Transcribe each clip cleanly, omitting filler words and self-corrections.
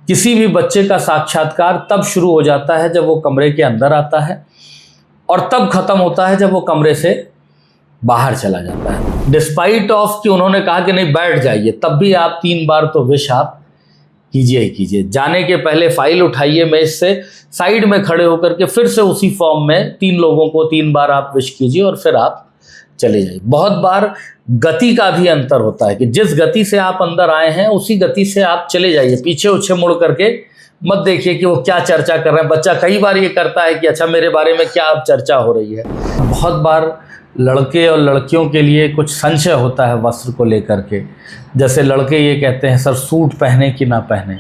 किसी भी बच्चे का साक्षात्कार तब शुरू हो जाता है जब वो कमरे के अंदर आता है और तब खत्म होता है जब वो कमरे से बाहर चला जाता है। डिस्पाइट ऑफ कि उन्होंने कहा कि नहीं बैठ जाइए, तब भी आप 3 बार तो विश आप कीजिए ही कीजिए। जाने के पहले फाइल उठाइए मेज से, साइड में खड़े होकर के फिर से उसी फॉर्म में 3 लोगों को 3 बार आप विश कीजिए और फिर आप चले जाइए। बहुत बार गति का भी अंतर होता है कि जिस गति से आप अंदर आए हैं उसी गति से आप चले जाइए। पीछे उछे मुड़ करके मत देखिए कि वो क्या चर्चा कर रहे हैं। बच्चा कई बार ये करता है कि अच्छा मेरे बारे में क्या अब चर्चा हो रही है। बहुत बार लड़के और लड़कियों के लिए कुछ संशय होता है वस्त्र को लेकर के। जैसे लड़के ये कहते हैं सर सूट पहने कि ना पहने,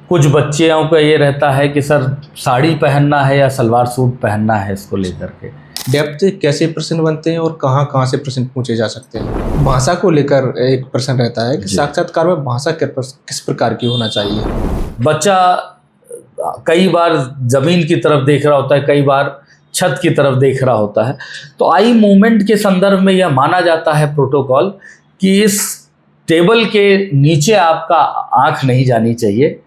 कुछ बच्चियों का ये रहता है कि सर साड़ी पहनना है या सलवार सूट पहनना है। इसको लेकर के डेप्थ कैसे प्रश्न बनते हैं और कहाँ कहाँ से प्रश्न पूछे जा सकते हैं। भाषा को लेकर एक प्रश्न रहता है कि साक्षात्कार में भाषा किस प्रकार की होना चाहिए। बच्चा कई बार ज़मीन की तरफ देख रहा होता है, कई बार छत की तरफ देख रहा होता है। तो आई मूवमेंट के संदर्भ में यह माना जाता है प्रोटोकॉल कि इस टेबल के नीचे आपका आँख नहीं जानी चाहिए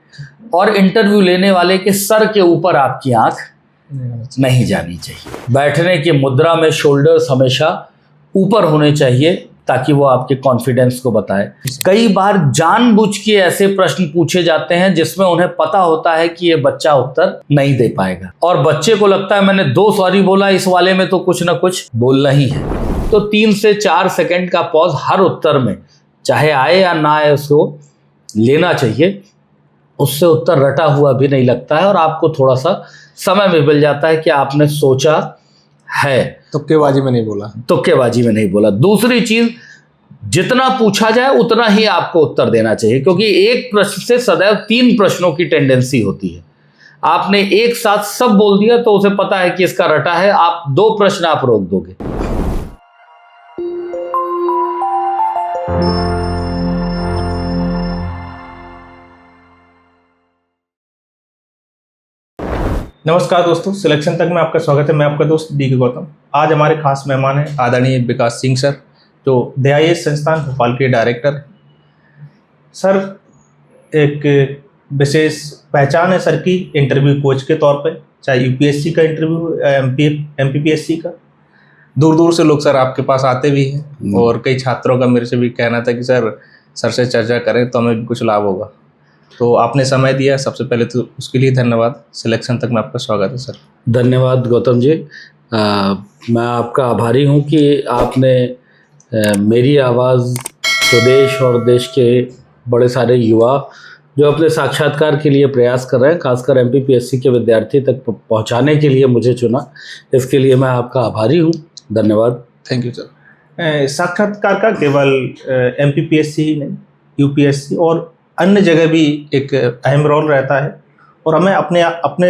और इंटरव्यू लेने वाले के सर के ऊपर आपकी आँख नहीं जानी चाहिए। बैठने की मुद्रा में शोल्डर्स हमेशा ऊपर होने चाहिए ताकि वो आपके कॉन्फिडेंस को बताए। कई बार जानबूझ के ऐसे प्रश्न पूछे जाते हैं जिसमें उन्हें पता होता है कि ये बच्चा उत्तर नहीं दे पाएगा और बच्चे को लगता है मैंने 2 सॉरी बोला, इस वाले में तो कुछ ना कुछ बोलना ही है। तो 3 से 4 सेकंड का पॉज हर उत्तर में, चाहे आए या ना आए, उसको लेना चाहिए। उससे उत्तर रटा हुआ भी नहीं लगता है और आपको थोड़ा सा समय भी मिल जाता है कि आपने सोचा है। तुक्केबाजी में नहीं बोला। तुक्केबाजी में नहीं बोला। दूसरी चीज, जितना पूछा जाए उतना ही आपको उत्तर देना चाहिए, क्योंकि एक प्रश्न से सदैव 3 प्रश्नों की टेंडेंसी होती है। आपने एक साथ सब बोल दिया तो उसे पता है कि इसका रटा है, आप 2 प्रश्न आप रोक दोगे। नमस्कार दोस्तों, सिलेक्शन तक में आपका स्वागत है। मैं आपका दोस्त डी के गौतम। आज हमारे खास मेहमान हैं आदरणीय विकास सिंह सर, जो DIS संस्थान भोपाल के डायरेक्टर हैं। सर एक विशेष पहचान है सर की इंटरव्यू कोच के तौर पे, चाहे UPSC का इंटरव्यू, MPPSC का। दूर दूर से लोग सर आपके पास आते भी हैं और कई छात्रों का मेरे से भी कहना था कि सर से चर्चा करें तो हमें भी कुछ लाभ होगा। तो आपने समय दिया, सबसे पहले तो उसके लिए धन्यवाद। सिलेक्शन तक में आपका स्वागत है सर। धन्यवाद गौतम जी। मैं आपका आभारी हूं कि आपने मेरी आवाज़ प्रदेश और देश के बड़े सारे युवा जो अपने साक्षात्कार के लिए प्रयास कर रहे हैं, खासकर MPPSC के विद्यार्थी तक पहुंचाने के लिए मुझे चुना। इसके लिए मैं आपका आभारी हूं। धन्यवाद। Thank you sir. साक्षात्कार का केवल MPPSC ही नहीं, UPSC और अन्य जगह भी एक अहम रोल रहता है और हमें अपने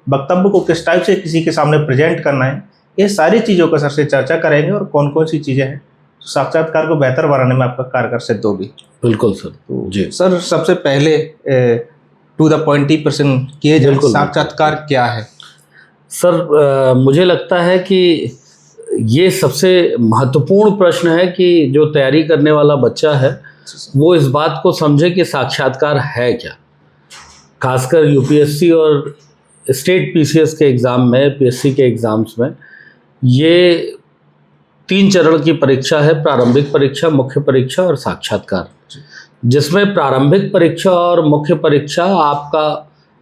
वक्तव्य को किस टाइप से किसी के सामने प्रेजेंट करना है, ये सारी चीज़ों का सर से चर्चा करेंगे और कौन कौन सी चीज़ें हैं तो साक्षात्कार को बेहतर बनाने में आपका कारगर सिद्ध होगी। बिल्कुल सर। तो जी सर, सबसे पहले टू द पॉइंट ही प्रश्न किए जाए, साक्षात्कार क्या है? सर मुझे लगता है कि ये सबसे महत्वपूर्ण प्रश्न है कि जो तैयारी करने वाला बच्चा है वो इस बात को समझे कि साक्षात्कार है क्या। खासकर UPSC और स्टेट PCS के एग्ज़ाम में, PSC के एग्ज़ाम्स में ये 3 चरण की परीक्षा है, प्रारंभिक परीक्षा, मुख्य परीक्षा और साक्षात्कार, जिसमें प्रारंभिक परीक्षा और मुख्य परीक्षा आपका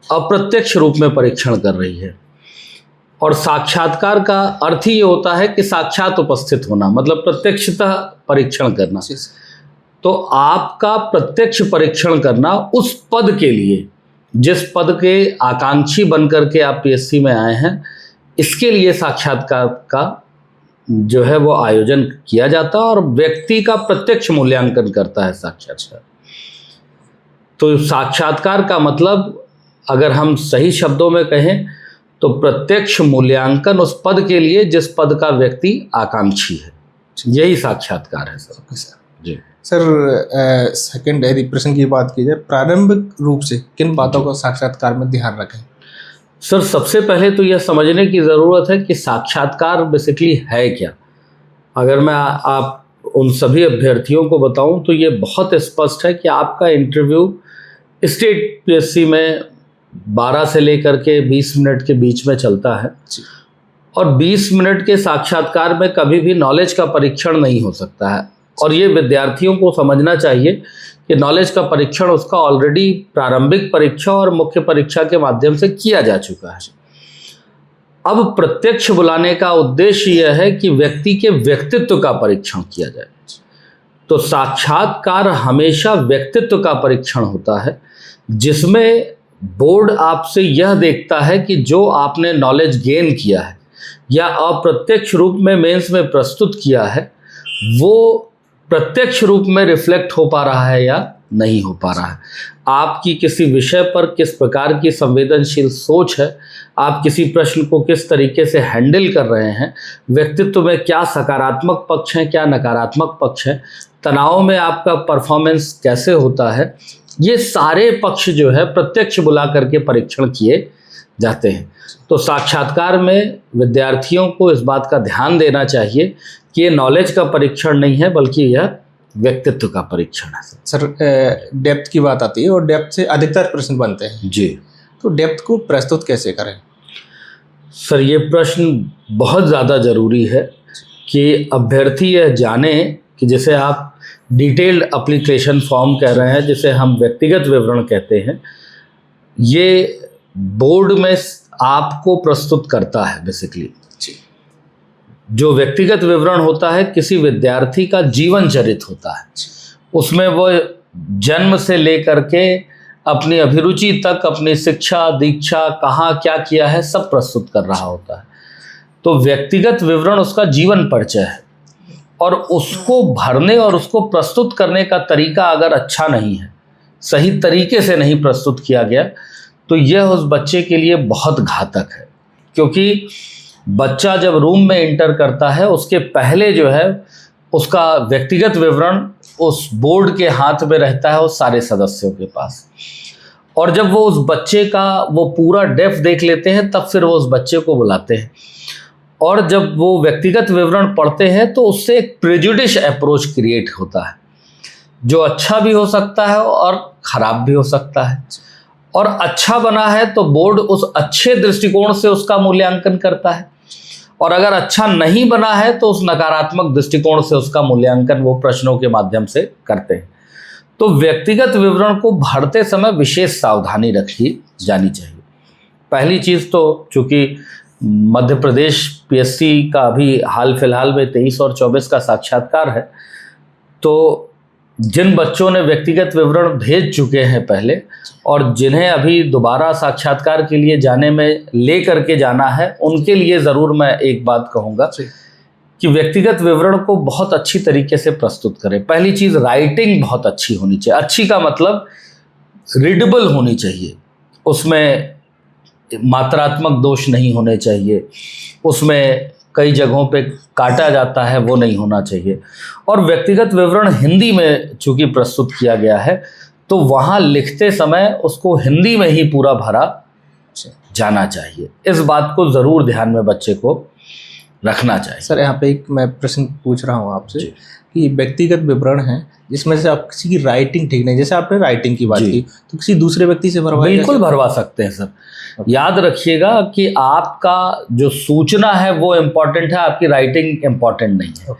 अप्रत्यक्ष रूप में परीक्षण कर रही है और साक्षात्कार का अर्थ ही ये होता है कि साक्षात उपस्थित होना, मतलब प्रत्यक्षतः परीक्षण करना। तो आपका प्रत्यक्ष परीक्षण करना उस पद के लिए, जिस पद के आकांक्षी बनकर के आप PSC में आए हैं, इसके लिए साक्षात्कार का जो है वो आयोजन किया जाता है और व्यक्ति का प्रत्यक्ष मूल्यांकन करता है साक्षात्कार। तो साक्षात्कार का मतलब अगर हम सही शब्दों में कहें तो प्रत्यक्ष मूल्यांकन उस पद के लिए जिस पद का व्यक्ति आकांक्षी है, यही साक्षात्कार है सर। जी सर, सेकेंडरी प्रश्न की बात की जाए, प्रारंभिक रूप से किन बातों को साक्षात्कार में ध्यान रखें? सर सबसे पहले तो यह समझने की ज़रूरत है कि साक्षात्कार बेसिकली है क्या। अगर मैं आप उन सभी अभ्यर्थियों को बताऊं तो ये बहुत स्पष्ट है कि आपका इंटरव्यू स्टेट पीएससी में 12 से लेकर के 20 मिनट के बीच में चलता है जी। और 20 मिनट के साक्षात्कार में कभी भी नॉलेज का परीक्षण नहीं हो सकता है। और ये विद्यार्थियों को समझना चाहिए कि नॉलेज का परीक्षण उसका ऑलरेडी प्रारंभिक परीक्षा और मुख्य परीक्षा के माध्यम से किया जा चुका है। अब प्रत्यक्ष बुलाने का उद्देश्य यह है कि व्यक्ति के व्यक्तित्व का परीक्षण किया जाए। तो साक्षात्कार हमेशा व्यक्तित्व का परीक्षण होता है, जिसमें बोर्ड आपसे यह देखता है कि जो आपने नॉलेज गेन किया है या अप्रत्यक्ष रूप में मेंस में प्रस्तुत किया है, वो प्रत्यक्ष रूप में रिफ्लेक्ट हो पा रहा है या नहीं हो पा रहा है। आपकी किसी विषय पर किस प्रकार की संवेदनशील सोच है, आप किसी प्रश्न को किस तरीके से हैंडल कर रहे हैं, व्यक्तित्व में क्या सकारात्मक पक्ष हैं, क्या नकारात्मक पक्ष हैं, तनाव में आपका परफॉर्मेंस कैसे होता है, ये सारे पक्ष जो है प्रत्यक्ष बुला करके परीक्षण किए जाते हैं। तो साक्षात्कार में विद्यार्थियों को इस बात का ध्यान देना चाहिए कि ये नॉलेज का परीक्षण नहीं है, बल्कि यह व्यक्तित्व का परीक्षण है। सर, डेप्थ की बात आती है और डेप्थ से अधिकतर प्रश्न बनते हैं जी। तो डेप्थ को प्रस्तुत कैसे करें? सर, ये प्रश्न बहुत ज़्यादा ज़रूरी है कि अभ्यर्थी यह जाने कि जैसे आप डिटेल्ड एप्लीकेशन फॉर्म कह रहे हैं, जिसे हम व्यक्तिगत विवरण कहते हैं, ये बोर्ड में आपको प्रस्तुत करता है। बेसिकली जो व्यक्तिगत विवरण होता है किसी विद्यार्थी का जीवन चरित होता है। उसमें वो जन्म से लेकर के अपनी अभिरुचि तक, अपनी शिक्षा दीक्षा, कहाँ क्या किया है, सब प्रस्तुत कर रहा होता है। तो व्यक्तिगत विवरण उसका जीवन परिचय है, और उसको भरने और उसको प्रस्तुत करने का तरीका अगर अच्छा नहीं है, सही तरीके से नहीं प्रस्तुत किया गया, तो यह उस बच्चे के लिए बहुत घातक है। क्योंकि बच्चा जब रूम में इंटर करता है, उसके पहले जो है उसका व्यक्तिगत विवरण उस बोर्ड के हाथ में रहता है, उस सारे सदस्यों के पास। और जब वो उस बच्चे का वो पूरा डेप्थ देख लेते हैं, तब फिर वो उस बच्चे को बुलाते हैं। और जब वो व्यक्तिगत विवरण पढ़ते हैं तो उससे एक प्रेजुडिश अप्रोच क्रिएट होता है, जो अच्छा भी हो सकता है और ख़राब भी हो सकता है। और अच्छा बना है तो बोर्ड उस अच्छे दृष्टिकोण से उसका मूल्यांकन करता है, और अगर अच्छा नहीं बना है तो उस नकारात्मक दृष्टिकोण से उसका मूल्यांकन वो प्रश्नों के माध्यम से करते हैं। तो व्यक्तिगत विवरण को भरते समय विशेष सावधानी रखी जानी चाहिए। पहली चीज़ तो चूँकि मध्य प्रदेश पीएससी का अभी हाल फिलहाल में 23 और 24 का साक्षात्कार है, तो जिन बच्चों ने व्यक्तिगत विवरण भेज चुके हैं पहले, और जिन्हें अभी दोबारा साक्षात्कार के लिए जाने में ले करके जाना है, उनके लिए ज़रूर मैं एक बात कहूँगा कि व्यक्तिगत विवरण को बहुत अच्छी तरीके से प्रस्तुत करें। पहली चीज़, राइटिंग बहुत अच्छी होनी चाहिए। अच्छी का मतलब रीडेबल होनी चाहिए, उसमें मात्रात्मक दोष नहीं होने चाहिए, उसमें कई जगहों पे काटा जाता है वो नहीं होना चाहिए। और व्यक्तिगत विवरण हिंदी में चूँकि प्रस्तुत किया गया है, तो वहाँ लिखते समय उसको हिंदी में ही पूरा भरा जाना चाहिए। इस बात को ज़रूर ध्यान में बच्चे को रखना चाहिए। सर, यहाँ पे एक मैं प्रश्न पूछ रहा हूँ आपसे कि व्यक्तिगत विवरण है जिसमें से आप किसी की राइटिंग ठीक नहीं, जैसे आपने राइटिंग की बात की, तो किसी दूसरे व्यक्ति से भरवाइए? बिल्कुल भरवा सकते हैं सर। याद रखिएगा कि आपका जो सूचना है वो इम्पॉर्टेंट है, आपकी राइटिंग इम्पॉर्टेंट नहीं है।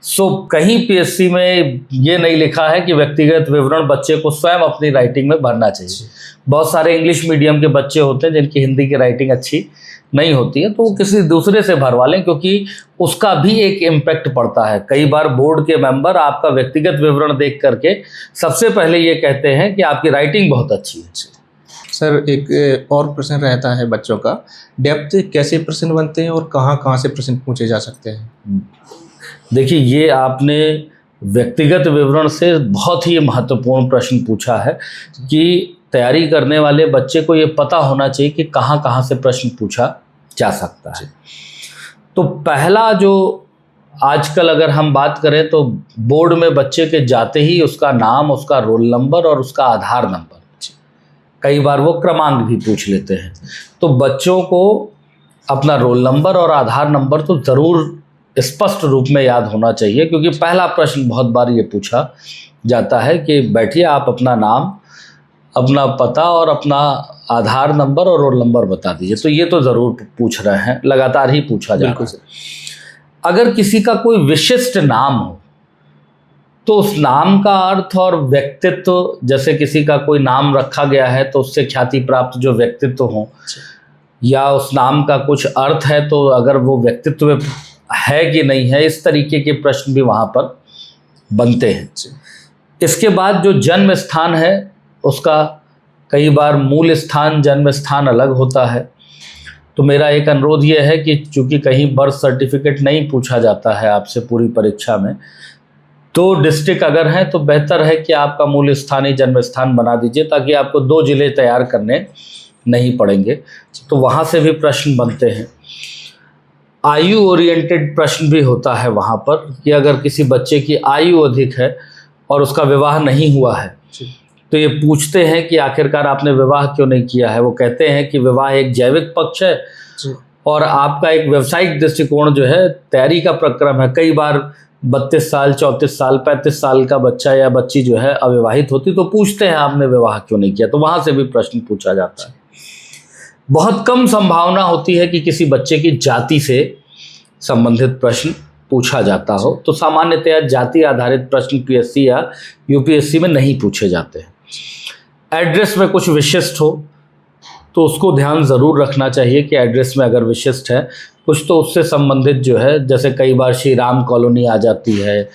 सो कहीं पीएससी में ये नहीं लिखा है कि व्यक्तिगत विवरण बच्चे को स्वयं अपनी राइटिंग में भरना चाहिए। बहुत सारे इंग्लिश मीडियम के बच्चे होते हैं जिनकी हिंदी की राइटिंग अच्छी नहीं होती है, तो वो किसी दूसरे से भरवा लें, क्योंकि उसका भी एक इम्पैक्ट पड़ता है। कई बार बोर्ड के मेंबर आपका व्यक्तिगत विवरण देख करके सबसे पहले ये कहते हैं कि आपकी राइटिंग बहुत अच्छी है। सर, एक और प्रश्न रहता है बच्चों का, डेप्थ कैसे प्रश्न बनते हैं और कहाँ कहाँ से प्रश्न पूछे जा सकते हैं? देखिए, ये आपने व्यक्तिगत विवरण से बहुत ही महत्वपूर्ण प्रश्न पूछा है कि तैयारी करने वाले बच्चे को ये पता होना चाहिए कि कहाँ कहाँ से प्रश्न पूछा जा सकता है। तो पहला जो आजकल अगर हम बात करें तो बोर्ड में बच्चे के जाते ही उसका नाम, उसका रोल नंबर और उसका आधार नंबर, कई बार वो क्रमांक भी पूछ लेते हैं। तो बच्चों को अपना रोल नंबर और आधार नंबर तो ज़रूर स्पष्ट रूप में याद होना चाहिए, क्योंकि पहला प्रश्न बहुत बार ये पूछा जाता है कि बैठिए, आप अपना नाम, अपना पता और अपना आधार नंबर और रोल नंबर बता दीजिए। तो ये तो ज़रूर पूछ रहे हैं, लगातार ही पूछा जा रहा है। अगर किसी का कोई विशिष्ट नाम हो तो उस नाम का अर्थ और व्यक्तित्व, जैसे किसी का कोई नाम रखा गया है तो उससे ख्याति प्राप्त जो व्यक्तित्व हो, या उस नाम का कुछ अर्थ है तो अगर वो व्यक्तित्व है कि नहीं है, इस तरीके के प्रश्न भी वहाँ पर बनते हैं। इसके बाद जो जन्म स्थान है उसका कई बार मूल स्थान जन्म स्थान अलग होता है। तो मेरा एक अनुरोध ये है कि चूँकि कहीं बर्थ सर्टिफिकेट नहीं पूछा जाता है आपसे पूरी परीक्षा में, तो डिस्ट्रिक्ट अगर हैं तो बेहतर है कि आपका मूल स्थानीय जन्म स्थान बना दीजिए, ताकि आपको 2 जिले तैयार करने नहीं पड़ेंगे। तो वहाँ से भी प्रश्न बनते हैं। आयु ओरिएंटेड प्रश्न भी होता है वहाँ पर कि अगर किसी बच्चे की आयु अधिक है और उसका विवाह नहीं हुआ है तो ये पूछते हैं कि आखिरकार आपने विवाह क्यों नहीं किया है। वो कहते हैं कि विवाह एक जैविक पक्ष है और आपका एक व्यावसायिक दृष्टिकोण जो है तैयारी का प्रक्रम है। कई बार 32 साल 34 साल 35 साल का बच्चा या बच्ची जो है अविवाहित होती तो पूछते हैं आपने विवाह क्यों नहीं किया। तो वहाँ से भी प्रश्न पूछा जाता है। बहुत कम संभावना होती है कि किसी बच्चे की जाति से संबंधित प्रश्न पूछा जाता हो। तो सामान्यतया जाति आधारित प्रश्न पीएससी या यूपीएससी में नहीं पूछे जाते हैं। एड्रेस में कुछ विशिष्ट हो तो उसको ध्यान ज़रूर रखना चाहिए कि एड्रेस में अगर विशिष्ट है कुछ तो उससे संबंधित जो है, जैसे कई बार श्री राम कॉलोनी आ जाती है,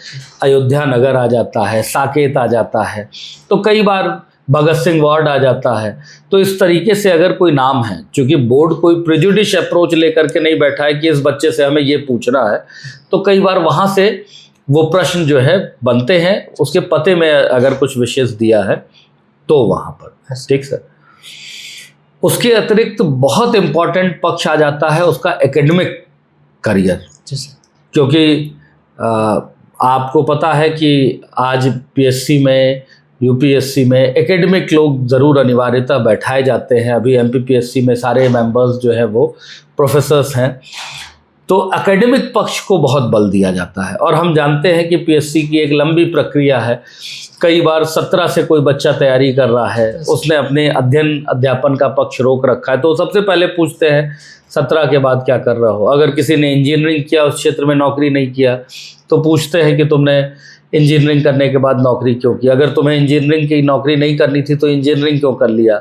अयोध्या नगर आ जाता है, साकेत आ जाता है, तो कई बार भगत सिंह वार्ड आ जाता है। तो इस तरीके से अगर कोई नाम है, क्योंकि बोर्ड कोई प्रेजुडिश अप्रोच लेकर के नहीं बैठा है कि इस बच्चे से हमें ये पूछना है, तो कई बार वहाँ से वो प्रश्न जो है बनते हैं। उसके पते में अगर कुछ विशेष दिया है तो वहाँ पर, ठीक सर। उसके अतिरिक्त बहुत इम्पॉर्टेंट पक्ष आ जाता है उसका एकेडमिक करियर, क्योंकि आपको पता है कि आज पीएससी में यूपीएससी में एकेडमिक लोग ज़रूर अनिवार्यतः बैठाए जाते हैं। अभी एमपीपीएससी में सारे मेंबर्स जो है वो प्रोफेसर्स हैं, तो एकेडमिक पक्ष को बहुत बल दिया जाता है। और हम जानते हैं कि पीएससी की एक लंबी प्रक्रिया है। कई बार 17 से कोई बच्चा तैयारी कर रहा है, उसने अपने अध्यापन का पक्ष रोक रखा है, तो सबसे पहले पूछते हैं 17 के बाद क्या कर रहे हो। अगर किसी ने इंजीनियरिंग किया, उस क्षेत्र में नौकरी नहीं किया, तो पूछते हैं कि तुमने इंजीनियरिंग करने के बाद नौकरी क्यों की। अगर तुम्हें इंजीनियरिंग की नौकरी नहीं करनी थी तो इंजीनियरिंग क्यों कर लिया।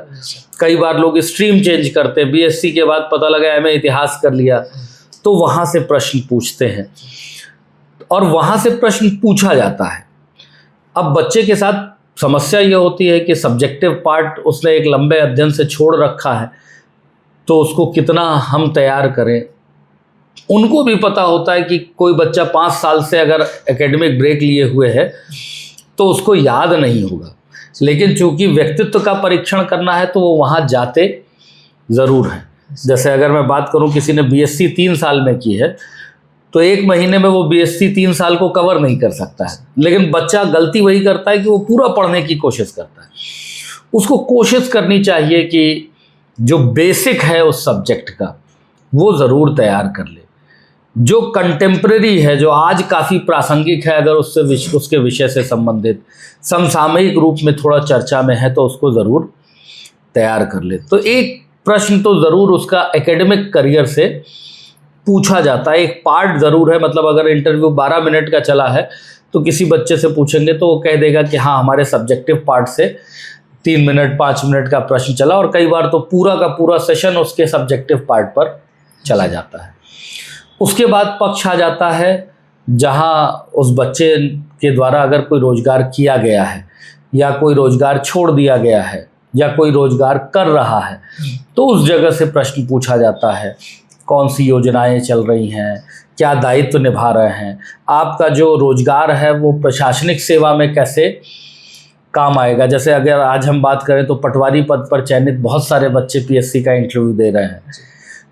कई बार लोग स्ट्रीम चेंज करते हैं, बीएससी के बाद पता लगा एमए इतिहास कर लिया, तो वहाँ से प्रश्न पूछते हैं और वहाँ से प्रश्न पूछा जाता है। अब बच्चे के साथ समस्या ये होती है कि सब्जेक्टिव पार्ट उसने एक लंबे अध्ययन से छोड़ रखा है, तो उसको कितना हम तैयार करें। उनको भी पता होता है कि कोई बच्चा 5 साल से अगर एकेडमिक ब्रेक लिए हुए है तो उसको याद नहीं होगा, लेकिन चूंकि व्यक्तित्व का परीक्षण करना है तो वो वहाँ जाते ज़रूर हैं। जैसे अगर मैं बात करूँ, किसी ने बीएससी 3 साल में की है तो 1 महीने में वो बीएससी 3 साल को कवर नहीं कर सकता है, लेकिन बच्चा गलती वही करता है कि वो पूरा पढ़ने की कोशिश करता है। उसको कोशिश करनी चाहिए कि जो बेसिक है उस सब्जेक्ट का वो ज़रूर तैयार कर ले। जो कंटेम्प्रेरी है, जो आज काफ़ी प्रासंगिक है, अगर उसके विषय से संबंधित समसामयिक रूप में थोड़ा चर्चा में है तो उसको ज़रूर तैयार कर ले। तो एक प्रश्न तो ज़रूर उसका एकेडमिक करियर से पूछा जाता है, एक पार्ट ज़रूर है। मतलब अगर इंटरव्यू 12 मिनट का चला है तो किसी बच्चे से पूछेंगे तो वो कह देगा कि हाँ, हमारे सब्जेक्टिव पार्ट से 3 मिनट 5 मिनट का प्रश्न चला, और कई बार तो पूरा का पूरा सेशन उसके सब्जेक्टिव पार्ट पर चला जाता है। उसके बाद पक्ष आ जाता है जहाँ उस बच्चे के द्वारा अगर कोई रोज़गार किया गया है या कोई रोज़गार छोड़ दिया गया है या कोई रोज़गार कर रहा है, तो उस जगह से प्रश्न पूछा जाता है। कौन सी योजनाएं चल रही हैं, क्या दायित्व निभा रहे हैं, आपका जो रोज़गार है वो प्रशासनिक सेवा में कैसे काम आएगा। जैसे अगर आज हम बात करें तो पटवारी पद पर चयनित बहुत सारे बच्चे पीएससी का इंटरव्यू दे रहे हैं,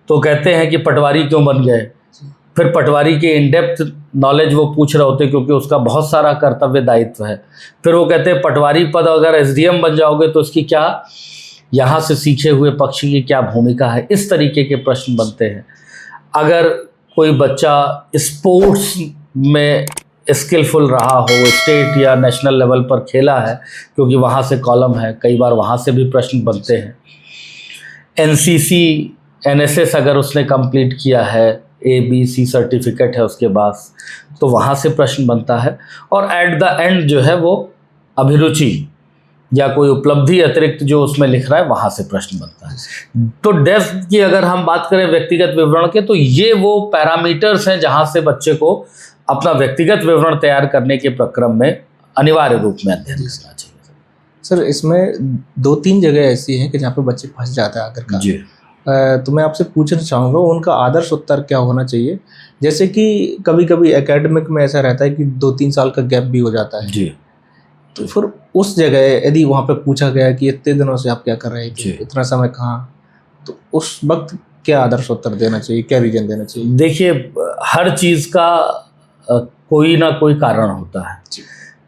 तो कहते हैं कि पटवारी क्यों बन गए। फिर पटवारी के इन डेप्थ नॉलेज वो पूछ रहे होते हैं क्योंकि उसका बहुत सारा कर्तव्य दायित्व है। फिर वो कहते हैं पटवारी पद अगर एसडीएम बन जाओगे तो उसकी क्या, यहाँ से सीखे हुए पक्षी की क्या भूमिका है। इस तरीके के प्रश्न बनते हैं। अगर कोई बच्चा स्पोर्ट्स में स्किलफुल रहा हो, स्टेट या नेशनल लेवल पर खेला है, क्योंकि वहाँ से कॉलम है, कई बार वहाँ से भी प्रश्न बनते हैं। एनसीसी एनएसएस अगर उसने कंप्लीट किया है, ABC सर्टिफिकेट है उसके पास, तो वहाँ से प्रश्न बनता है। और एट द एंड जो है वो अभिरुचि या कोई उपलब्धि अतिरिक्त जो उसमें लिख रहा है, वहाँ से प्रश्न बनता है। तो डेप्थ की अगर हम बात करें व्यक्तिगत विवरण के, तो ये वो पैरामीटर्स हैं जहाँ से बच्चे को अपना व्यक्तिगत विवरण तैयार करने के प्रक्रम में अनिवार्य रूप में अध्ययन करना चाहिए। सर, इसमें 2-3 जगह ऐसी हैं कि जहाँ पे बच्चे फंस जाते हैं आखिरकार जी। तो मैं आपसे पूछना चाहूँगा उनका आदर्श उत्तर क्या होना चाहिए। जैसे कि कभी कभी एकेडमिक में ऐसा रहता है कि 2-3 साल का गैप भी हो जाता है जी। तो फिर उस जगह यदि वहाँ पे पूछा गया कि इतने दिनों से आप क्या कर रहे थे, इतना समय कहाँ, तो उस वक्त क्या आदर्श उत्तर देना चाहिए, क्या रीजन देना चाहिए? देखिए, हर चीज़ का कोई ना कोई कारण होता है,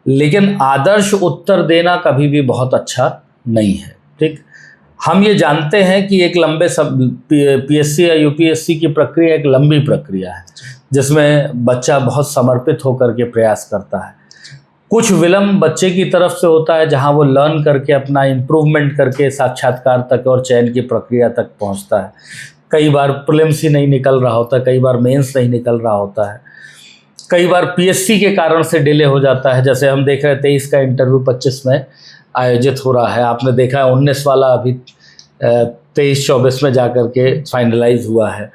लेकिन आदर्श उत्तर देना कभी भी बहुत अच्छा नहीं है। ठीक, हम ये जानते हैं कि एक लंबे PSC या UPSC की प्रक्रिया एक लंबी प्रक्रिया है, जिसमें बच्चा बहुत समर्पित होकर के प्रयास करता है। कुछ विलम्ब बच्चे की तरफ से होता है, जहां वो लर्न करके अपना इम्प्रूवमेंट करके साक्षात्कार तक और चयन की प्रक्रिया तक पहुंचता है। कई बार प्रीलिम्स ही नहीं निकल रहा होता, कई बार मेंस नहीं निकल रहा होता है, कई बार PSC के कारण से डिले हो जाता है। जैसे हम देख रहे हैं 23 का इंटरव्यू 25 में आयोजित हो रहा है, आपने देखा है 19 वाला अभी 23-24 में जा कर के फाइनलाइज हुआ है।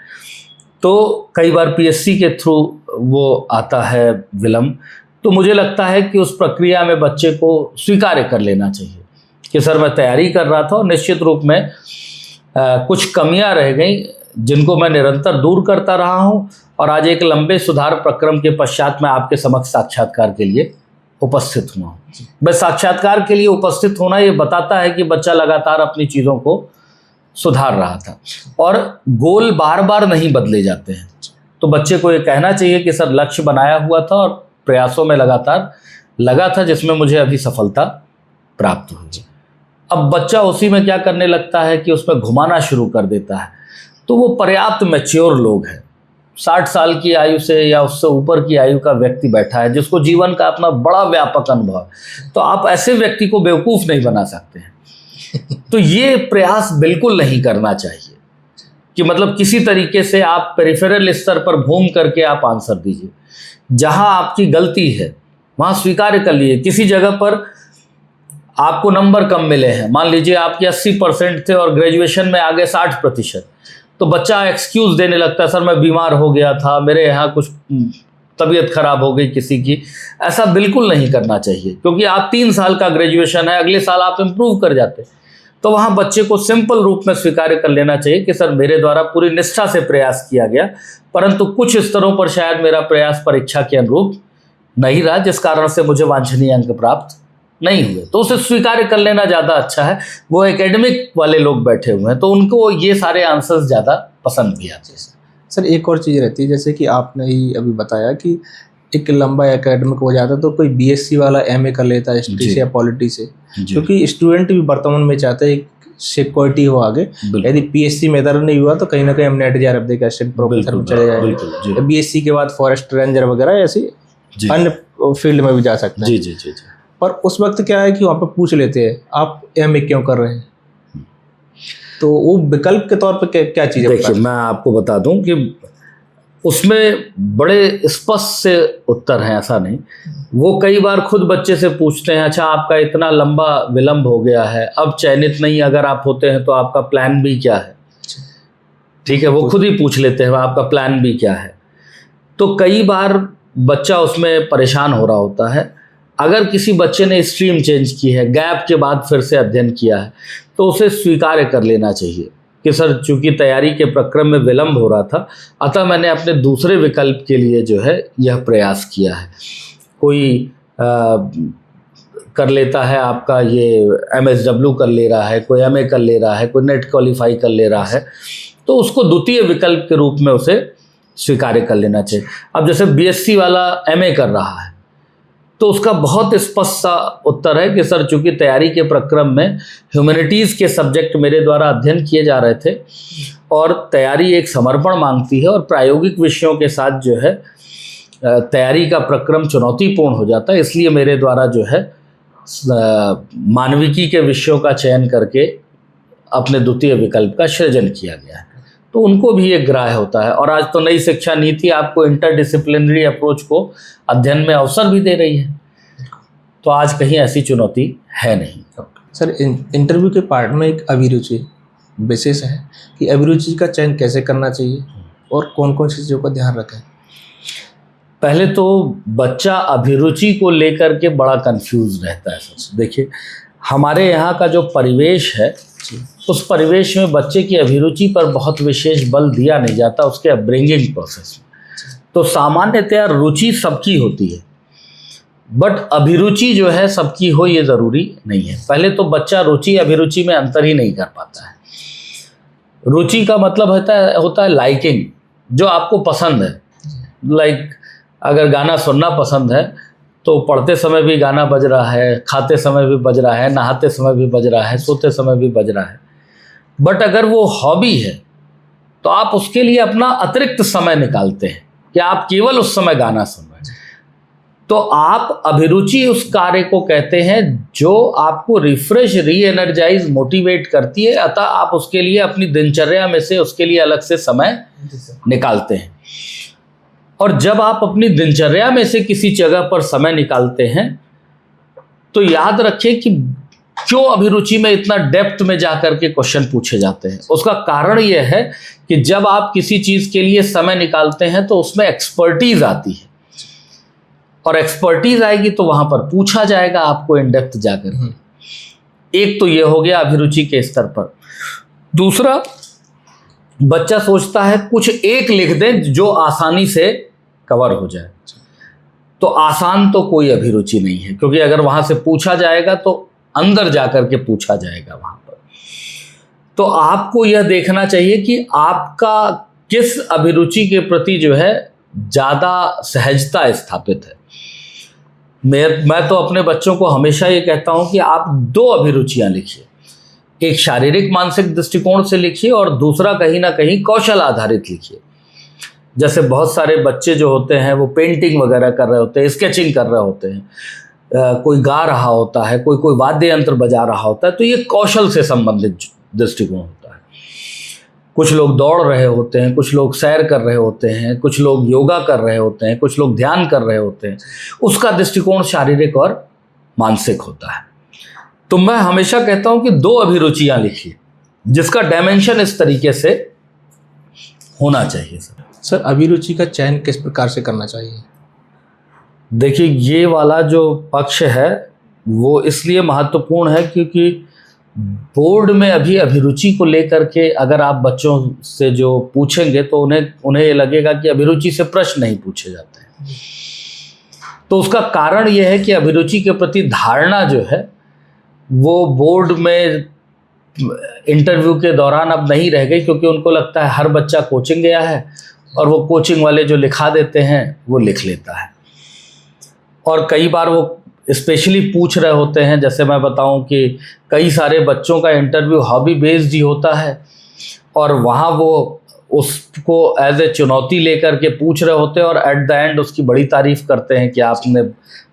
तो कई बार PSC के थ्रू वो आता है विलम्ब। तो मुझे लगता है कि उस प्रक्रिया में बच्चे को स्वीकार कर लेना चाहिए कि सर मैं तैयारी कर रहा था और निश्चित रूप में कुछ कमियां रह गई, जिनको मैं निरंतर दूर करता रहा हूं, और आज एक लंबे सुधार प्रक्रम के पश्चात मैं आपके समक्ष साक्षात्कार के लिए उपस्थित हुआ हूँ। बस साक्षात्कार के लिए उपस्थित होना ये बताता है कि बच्चा लगातार अपनी चीज़ों को सुधार रहा था, और गोल बार बार नहीं बदले जाते हैं। तो बच्चे को ये कहना चाहिए कि सर लक्ष्य बनाया हुआ था और प्रयासों में लगातार लगा था, जिसमें मुझे अभी सफलता प्राप्त हुई। अब बच्चा उसी में क्या करने लगता है कि उसमें घुमाना शुरू कर देता है। तो वो पर्याप्त मैच्योर लोग हैं, 60 साल की आयु से या उससे ऊपर की आयु का व्यक्ति बैठा है, जिसको जीवन का अपना बड़ा व्यापक अनुभव है। तो आप ऐसे व्यक्ति को बेवकूफ़ नहीं बना सकते हैं। तो ये प्रयास बिल्कुल नहीं करना चाहिए कि मतलब किसी तरीके से आप पेरिफेरल स्तर पर घूम करके आप आंसर दीजिए। जहां आपकी गलती है वहां स्वीकार कर लिए। किसी जगह पर आपको नंबर कम मिले हैं, मान लीजिए आपके 80% थे और ग्रेजुएशन में आ गए 60%, तो बच्चा एक्सक्यूज़ देने लगता है, सर मैं बीमार हो गया था, मेरे यहाँ कुछ तबीयत खराब हो गई किसी की। ऐसा बिल्कुल नहीं करना चाहिए, क्योंकि आप 3 साल का ग्रेजुएशन है, अगले साल आप इम्प्रूव कर जाते। तो वहाँ बच्चे को सिंपल रूप में स्वीकार कर लेना चाहिए कि सर मेरे द्वारा पूरी निष्ठा से प्रयास किया गया, परंतु कुछ स्तरों पर शायद मेरा प्रयास परीक्षा के अनुरूप नहीं रहा, जिस कारण से मुझे वांछनीय अंक प्राप्त नहीं हुए। तो उसे स्वीकार कर लेना ज़्यादा अच्छा है। वो एकेडमिक वाले लोग बैठे हुए हैं, तो उनको ये सारे आंसर्स ज़्यादा पसंद भी आते हैं। सर एक और चीज़ रहती है, जैसे कि आपने ही अभी बताया कि एक लंबा एकेडमिक हो जाता है, तो कोई BSc वाला MA कर लेता है हिस्ट्री से या पॉलिटी से, क्योंकि स्टूडेंट भी वर्तमान में चाहते हैं सिक्योरिटी हो आगे। यदि PSc में इधर नहीं हुआ तो कहीं ना कहीं हम नेट JRF देकर असिस्टेंट प्रोफेसर में चले जाएंगे। BSc के बाद फॉरेस्ट रेंजर वगैरह ऐसी अन्य फील्ड में भी जा सकते हैं। जी। पर उस वक्त क्या है कि वहाँ पे पूछ लेते हैं आप MA क्यों कर रहे हैं, तो वो विकल्प के तौर पे क्या चीज़ है? देखिए, मैं आपको बता दूं कि उसमें बड़े स्पष्ट से उत्तर हैं, ऐसा नहीं। वो कई बार खुद बच्चे से पूछते हैं, अच्छा आपका इतना लंबा विलंब हो गया है, अब चयनित नहीं अगर आप होते हैं तो आपका प्लान B क्या है? ठीक है, वो खुद ही पूछ लेते हैं आपका प्लान B क्या है। तो कई बार बच्चा उसमें परेशान हो रहा होता है। अगर किसी बच्चे ने स्ट्रीम चेंज की है, गैप के बाद फिर से अध्ययन किया है, तो उसे स्वीकार कर लेना चाहिए कि सर चूंकि तैयारी के प्रक्रम में विलंब हो रहा था, अतः मैंने अपने दूसरे विकल्प के लिए जो है यह प्रयास किया है। कोई कर लेता है आपका ये MSW कर ले रहा है, कोई MA कर ले रहा है, कोई नेट क्वालिफाई कर ले रहा है, तो उसको द्वितीय विकल्प के रूप में उसे स्वीकार कर लेना चाहिए। अब जैसे BSc वाला MA कर रहा है, तो उसका बहुत स्पष्ट सा उत्तर है कि सर चूंकि तैयारी के प्रक्रम में ह्यूमैनिटीज़ के सब्जेक्ट मेरे द्वारा अध्ययन किए जा रहे थे, और तैयारी एक समर्पण मांगती है, और प्रायोगिक विषयों के साथ जो है तैयारी का प्रक्रम चुनौतीपूर्ण हो जाता है। इसलिए मेरे द्वारा जो है मानविकी के विषयों का चयन करके अपने द्वितीय विकल्प का सृजन किया गया है, तो उनको भी एक ग्राह्य होता है। और आज तो नई शिक्षा नीति आपको इंटरडिसिप्लिनरी अप्रोच को अध्ययन में अवसर भी दे रही है, तो आज कहीं ऐसी चुनौती है नहीं। सर, इंटरव्यू के पार्ट में एक अभिरुचि विशेष है कि अभिरुचि का चयन कैसे करना चाहिए और कौन कौन सी चीज़ों का ध्यान रखें। पहले तो बच्चा अभिरुचि को लेकर के बड़ा कंफ्यूज रहता है। सबसे देखिए, हमारे यहाँ का जो परिवेश है उस परिवेश में बच्चे की अभिरुचि पर बहुत विशेष बल दिया नहीं जाता उसके अपब्रिंगिंग प्रोसेस में। तो सामान्यतया रुचि सबकी होती है, बट अभिरुचि जो है सबकी हो ये ज़रूरी नहीं है। पहले तो बच्चा रुचि अभिरुचि में अंतर ही नहीं कर पाता है। रुचि का मतलब होता है लाइकिंग, जो आपको पसंद है। लाइक अगर गाना सुनना पसंद है तो पढ़ते समय भी गाना बज रहा है, खाते समय भी बज रहा है, नहाते समय भी बज रहा है, सोते समय भी बज रहा है। बट अगर वो हॉबी है तो आप उसके लिए अपना अतिरिक्त समय निकालते हैं कि आप केवल उस समय गाना सुन रहे हैं। तो आप अभिरुचि उस कार्य को कहते हैं जो आपको रिफ्रेश, री एनर्जाइज, मोटिवेट करती है, अतः आप उसके लिए अपनी दिनचर्या में से उसके लिए अलग से समय निकालते हैं। और जब आप अपनी दिनचर्या में से किसी जगह पर समय निकालते हैं तो याद रखें कि क्यों अभिरुचि में इतना डेप्थ में जाकर के क्वेश्चन पूछे जाते हैं। उसका कारण यह है कि जब आप किसी चीज़ के लिए समय निकालते हैं तो उसमें एक्सपर्टीज आती है, और एक्सपर्टीज आएगी तो वहाँ पर पूछा जाएगा आपको इन डेप्थ जाकर। एक तो ये हो गया अभिरुचि के स्तर पर। दूसरा, बच्चा सोचता है कुछ एक लिख दें जो आसानी से कवर हो जाए। तो आसान तो कोई अभिरुचि नहीं है, क्योंकि अगर वहाँ से पूछा जाएगा तो अंदर जाकर के पूछा जाएगा वहाँ पर। तो आपको यह देखना चाहिए कि आपका किस अभिरुचि के प्रति जो है ज़्यादा सहजता स्थापित है। मैं तो अपने बच्चों को हमेशा ये कहता हूँ कि आप 2 अभिरुचियाँ लिखिए, एक शारीरिक मानसिक दृष्टिकोण से लिखिए और दूसरा कहीं ना कहीं कौशल आधारित लिखिए। जैसे बहुत सारे बच्चे जो होते हैं वो पेंटिंग वगैरह कर रहे होते हैं, स्केचिंग कर रहे होते हैं, कोई गा रहा होता है, कोई वाद्य यंत्र बजा रहा होता है, तो ये कौशल से संबंधित दृष्टिकोण होता है। कुछ लोग दौड़ रहे होते हैं, कुछ लोग सैर कर रहे होते हैं, कुछ लोग योगा कर रहे होते हैं, कुछ लोग ध्यान कर रहे होते हैं, उसका दृष्टिकोण शारीरिक और मानसिक होता है। तो मैं हमेशा कहता हूं कि 2 अभिरुचियां लिखिए जिसका डायमेंशन इस तरीके से होना चाहिए। सर, अभिरुचि का चयन किस प्रकार से करना चाहिए? देखिए, ये वाला जो पक्ष है वो इसलिए महत्वपूर्ण है क्योंकि बोर्ड में अभी अभिरुचि को लेकर के अगर आप बच्चों से जो पूछेंगे तो उन्हें ये लगेगा कि अभिरुचि से प्रश्न नहीं पूछे जाते हैं। तो उसका कारण ये है कि अभिरुचि के प्रति धारणा जो है वो बोर्ड में इंटरव्यू के दौरान अब नहीं रह गई, क्योंकि उनको लगता है हर बच्चा कोचिंग गया है और वो कोचिंग वाले जो लिखा देते हैं वो लिख लेता है। और कई बार वो स्पेशली पूछ रहे होते हैं, जैसे मैं बताऊं कि कई सारे बच्चों का इंटरव्यू हॉबी बेस्ड ही होता है और वहाँ वो उसको एज ए चुनौती लेकर के पूछ रहे होते हैं और एट द एंड उसकी बड़ी तारीफ़ करते हैं कि आपने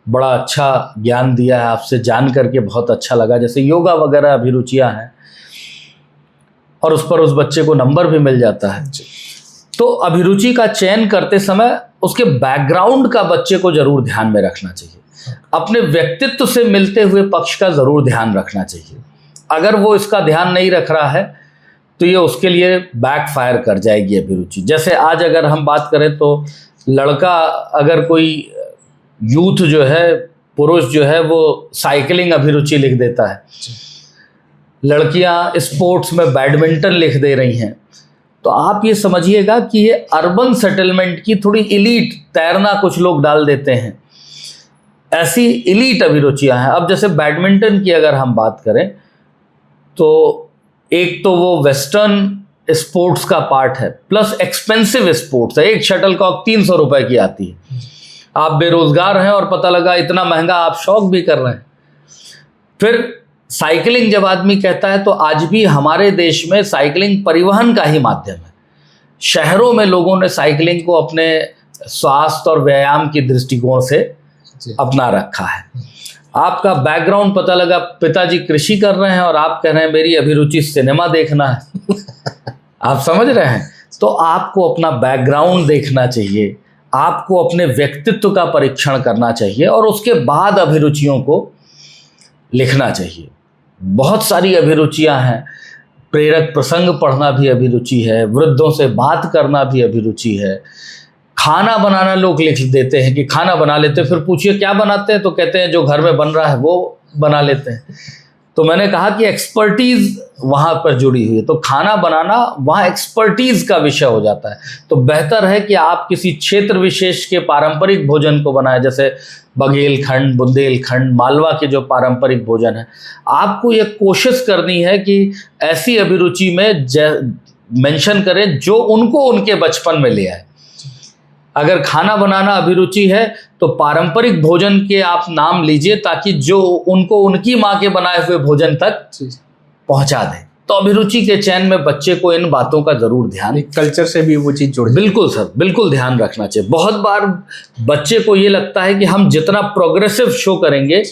बड़ा अच्छा ज्ञान दिया है, आपसे जान करके बहुत अच्छा लगा। जैसे योगा वगैरह अभिरुचियाँ हैं और उस पर उस बच्चे को नंबर भी मिल जाता है। तो अभिरुचि का चयन करते समय उसके बैकग्राउंड का बच्चे को ज़रूर ध्यान में रखना चाहिए, अपने व्यक्तित्व से मिलते हुए पक्ष का ज़रूर ध्यान रखना चाहिए। अगर वो इसका ध्यान नहीं रख रहा है तो ये उसके लिए बैकफायर कर जाएगी अभिरुचि। जैसे आज अगर हम बात करें तो लड़का, अगर कोई यूथ जो है, पुरुष जो है वो साइकिलिंग अभिरुचि लिख देता है, लड़कियां स्पोर्ट्स में बैडमिंटन लिख दे रही हैं, तो आप ये समझिएगा कि ये अर्बन सेटलमेंट की थोड़ी इलीट, तैरना कुछ लोग डाल देते हैं, ऐसी इलीट अभिरुचियां हैं। अब जैसे बैडमिंटन की अगर हम बात करें तो एक तो वो वेस्टर्न स्पोर्ट्स का पार्ट है प्लस एक्सपेंसिव स्पोर्ट्स है। एक शटलकॉक 300 रुपए की आती है, आप बेरोजगार हैं और पता लगा इतना महंगा आप शौक भी कर रहे हैं। फिर साइकिलिंग जब आदमी कहता है तो आज भी हमारे देश में साइकिलिंग परिवहन का ही माध्यम है। शहरों में लोगों ने साइकिलिंग को अपने स्वास्थ्य और व्यायाम की दृष्टिकोण से अपना रखा है। आपका बैकग्राउंड पता लगा, पिताजी कृषि कर रहे हैं और आप कह रहे हैं मेरी अभिरुचि सिनेमा देखना है। आप समझ रहे हैं? तो आपको अपना बैकग्राउंड देखना चाहिए, आपको अपने व्यक्तित्व का परीक्षण करना चाहिए और उसके बाद अभिरुचियों को लिखना चाहिए। बहुत सारी अभिरुचियां हैं, प्रेरक प्रसंग पढ़ना भी अभिरुचि है, वृद्धों से बात करना भी अभिरुचि है, खाना बनाना लोग लिख देते हैं कि खाना बना लेते हैं, फिर पूछिए क्या बनाते हैं तो कहते हैं जो घर में बन रहा है वो बना लेते हैं। तो मैंने कहा कि एक्सपर्टीज़ वहाँ पर जुड़ी हुई है, तो खाना बनाना वहाँ एक्सपर्टीज़ का विषय हो जाता है। तो बेहतर है कि आप किसी क्षेत्र विशेष के पारंपरिक भोजन को बनाएं, जैसे बघेलखंड, बुंदेलखंड, मालवा के जो पारंपरिक भोजन है। आपको ये कोशिश करनी है कि ऐसी अभिरुचि में मेंशन करें जो उनको उनके बचपन में ले आए। अगर खाना बनाना अभिरुचि है तो पारंपरिक भोजन के आप नाम लीजिए ताकि जो उनको उनकी माँ के बनाए हुए भोजन तक पहुंचा दें। तो अभिरुचि के चयन में बच्चे को इन बातों का जरूर ध्यान, कल्चर से भी वो चीज़ जुड़, बिल्कुल सर, बिल्कुल ध्यान रखना चाहिए। बहुत बार बच्चे को ये लगता है कि हम जितना प्रोग्रेसिव शो करेंगे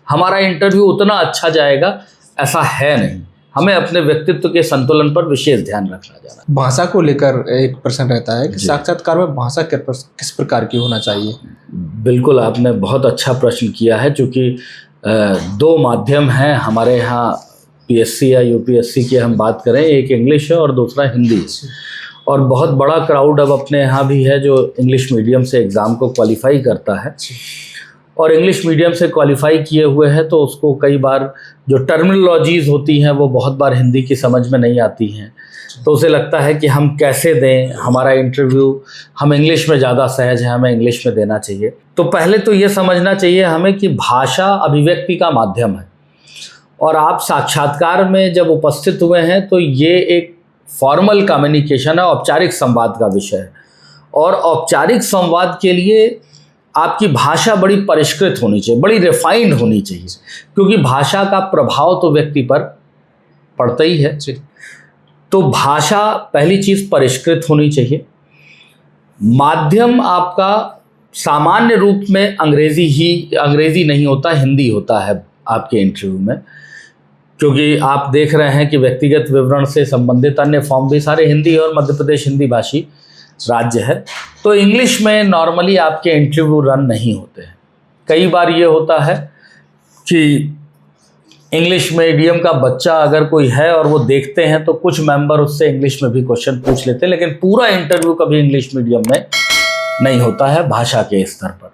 हमारा इंटरव्यू उतना अच्छा जाएगा, ऐसा है नहीं। हमें अपने व्यक्तित्व के संतुलन पर विशेष ध्यान रखना जाना। भाषा को लेकर एक प्रश्न रहता है कि साक्षात्कार में भाषा किस प्रकार की होना चाहिए? बिल्कुल, आपने बहुत अच्छा प्रश्न किया है, क्योंकि दो माध्यम हैं हमारे यहाँ पीएससी या यूपीएससी की हम बात करें, एक इंग्लिश है और दूसरा हिंदी। और बहुत बड़ा क्राउड अब अपने यहाँ भी है जो इंग्लिश मीडियम से एग्ज़ाम को क्वालिफाई करता है, और इंग्लिश मीडियम से क्वालिफाई किए हुए हैं तो उसको कई बार जो टर्मिनोलॉजीज़ होती हैं वो बहुत बार हिंदी की समझ में नहीं आती हैं, तो उसे लगता है कि हम कैसे दें हमारा इंटरव्यू, हम इंग्लिश में ज़्यादा सहज हैं, हमें इंग्लिश में देना चाहिए। तो पहले तो ये समझना चाहिए हमें कि भाषा अभिव्यक्ति का माध्यम है, और आप साक्षात्कार में जब उपस्थित हुए हैं तो ये एक फॉर्मल कम्युनिकेशन है, औपचारिक संवाद का विषय है। और औपचारिक संवाद के लिए आपकी भाषा बड़ी परिष्कृत होनी चाहिए, बड़ी रिफाइंड होनी चाहिए, क्योंकि भाषा का प्रभाव तो व्यक्ति पर पड़ता ही है। तो भाषा पहली चीज़ परिष्कृत होनी चाहिए। माध्यम आपका सामान्य रूप में अंग्रेज़ी नहीं होता, हिंदी होता है आपके इंटरव्यू में, क्योंकि आप देख रहे हैं कि व्यक्तिगत विवरण से संबंधित अन्य फॉर्म भी सारे हिंदी, और मध्य प्रदेश हिंदी भाषी राज्य है। तो इंग्लिश में नॉर्मली आपके इंटरव्यू रन नहीं होते हैं। कई बार ये होता है कि इंग्लिश मीडियम का बच्चा अगर कोई है और वो देखते हैं तो कुछ मेंबर उससे इंग्लिश में भी क्वेश्चन पूछ लेते हैं, लेकिन पूरा इंटरव्यू कभी इंग्लिश मीडियम में नहीं होता है भाषा के स्तर पर।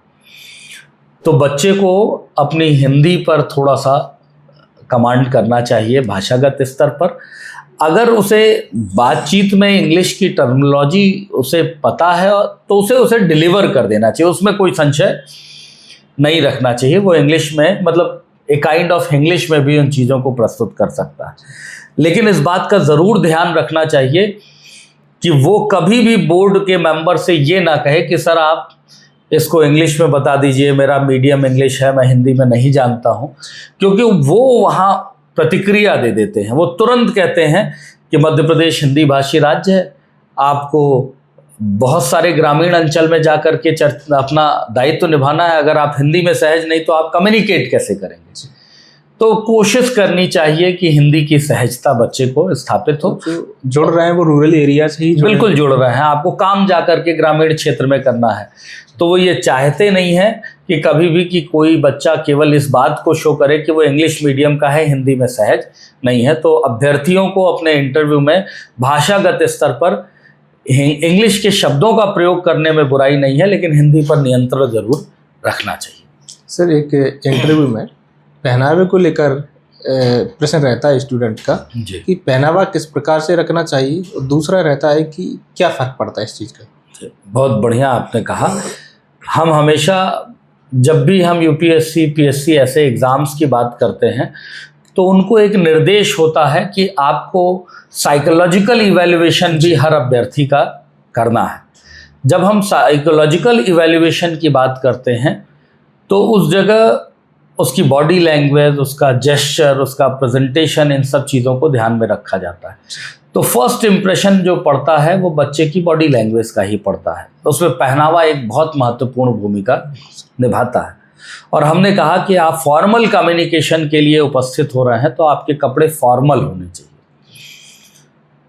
तो बच्चे को अपनी हिंदी पर थोड़ा सा कमांड करना चाहिए भाषागत स्तर पर। अगर उसे बातचीत में इंग्लिश की टर्मिनोलॉजी उसे पता है तो उसे डिलीवर कर देना चाहिए, उसमें कोई संशय नहीं रखना चाहिए। वो इंग्लिश में, मतलब ए काइंड ऑफ इंग्लिश में भी उन चीज़ों को प्रस्तुत कर सकता है। लेकिन इस बात का ज़रूर ध्यान रखना चाहिए कि वो कभी भी बोर्ड के मेंबर से ये ना कहे कि सर आप इसको इंग्लिश में बता दीजिए, मेरा मीडियम इंग्लिश है, मैं हिंदी में नहीं जानता हूँ, क्योंकि वो वहाँ प्रतिक्रिया दे देते हैं। वो तुरंत कहते हैं कि मध्य प्रदेश हिंदी भाषी राज्य है, आपको बहुत सारे ग्रामीण अंचल में जाकर के अपना दायित्व निभाना है, अगर आप हिंदी में सहज नहीं तो आप कम्युनिकेट कैसे करेंगे। तो कोशिश करनी चाहिए कि हिंदी की सहजता बच्चे को स्थापित हो। जुड़ रहे हैं वो रूरल एरिया से ही, बिल्कुल जुड़ रहे हैं, आपको काम जा कर के ग्रामीण क्षेत्र में करना है, तो वो ये चाहते नहीं है कि कभी भी कि कोई बच्चा केवल इस बात को शो करे कि वो इंग्लिश मीडियम का है, हिंदी में सहज नहीं है। तो अभ्यर्थियों को अपने इंटरव्यू में भाषागत स्तर पर इंग्लिश के शब्दों का प्रयोग करने में बुराई नहीं है, लेकिन हिंदी पर नियंत्रण जरूर रखना चाहिए। सर, एक इंटरव्यू में पहनावे को लेकर प्रश्न रहता है स्टूडेंट का कि पहनावा किस प्रकार से रखना चाहिए, और दूसरा रहता है कि क्या फ़र्क पड़ता है इस चीज़ का। बहुत बढ़िया आपने कहा। हम हमेशा जब भी हम यूपीएससी पीएससी ऐसे एग्ज़ाम्स की बात करते हैं तो उनको एक निर्देश होता है कि आपको साइकोलॉजिकल इवैल्यूएशन भी हर अभ्यर्थी का करना है। जब हम साइकोलॉजिकल इवैल्यूएशन की बात करते हैं तो उस जगह उसकी बॉडी लैंग्वेज, उसका जेस्चर, उसका प्रेजेंटेशन, इन सब चीज़ों को ध्यान में रखा जाता है। तो फर्स्ट इम्प्रेशन जो पड़ता है वो बच्चे की बॉडी लैंग्वेज का ही पड़ता है। उसमें पहनावा एक बहुत महत्वपूर्ण भूमिका निभाता है। और हमने कहा कि आप फॉर्मल कम्युनिकेशन के लिए उपस्थित हो रहे हैं तो आपके कपड़े फॉर्मल होने चाहिए।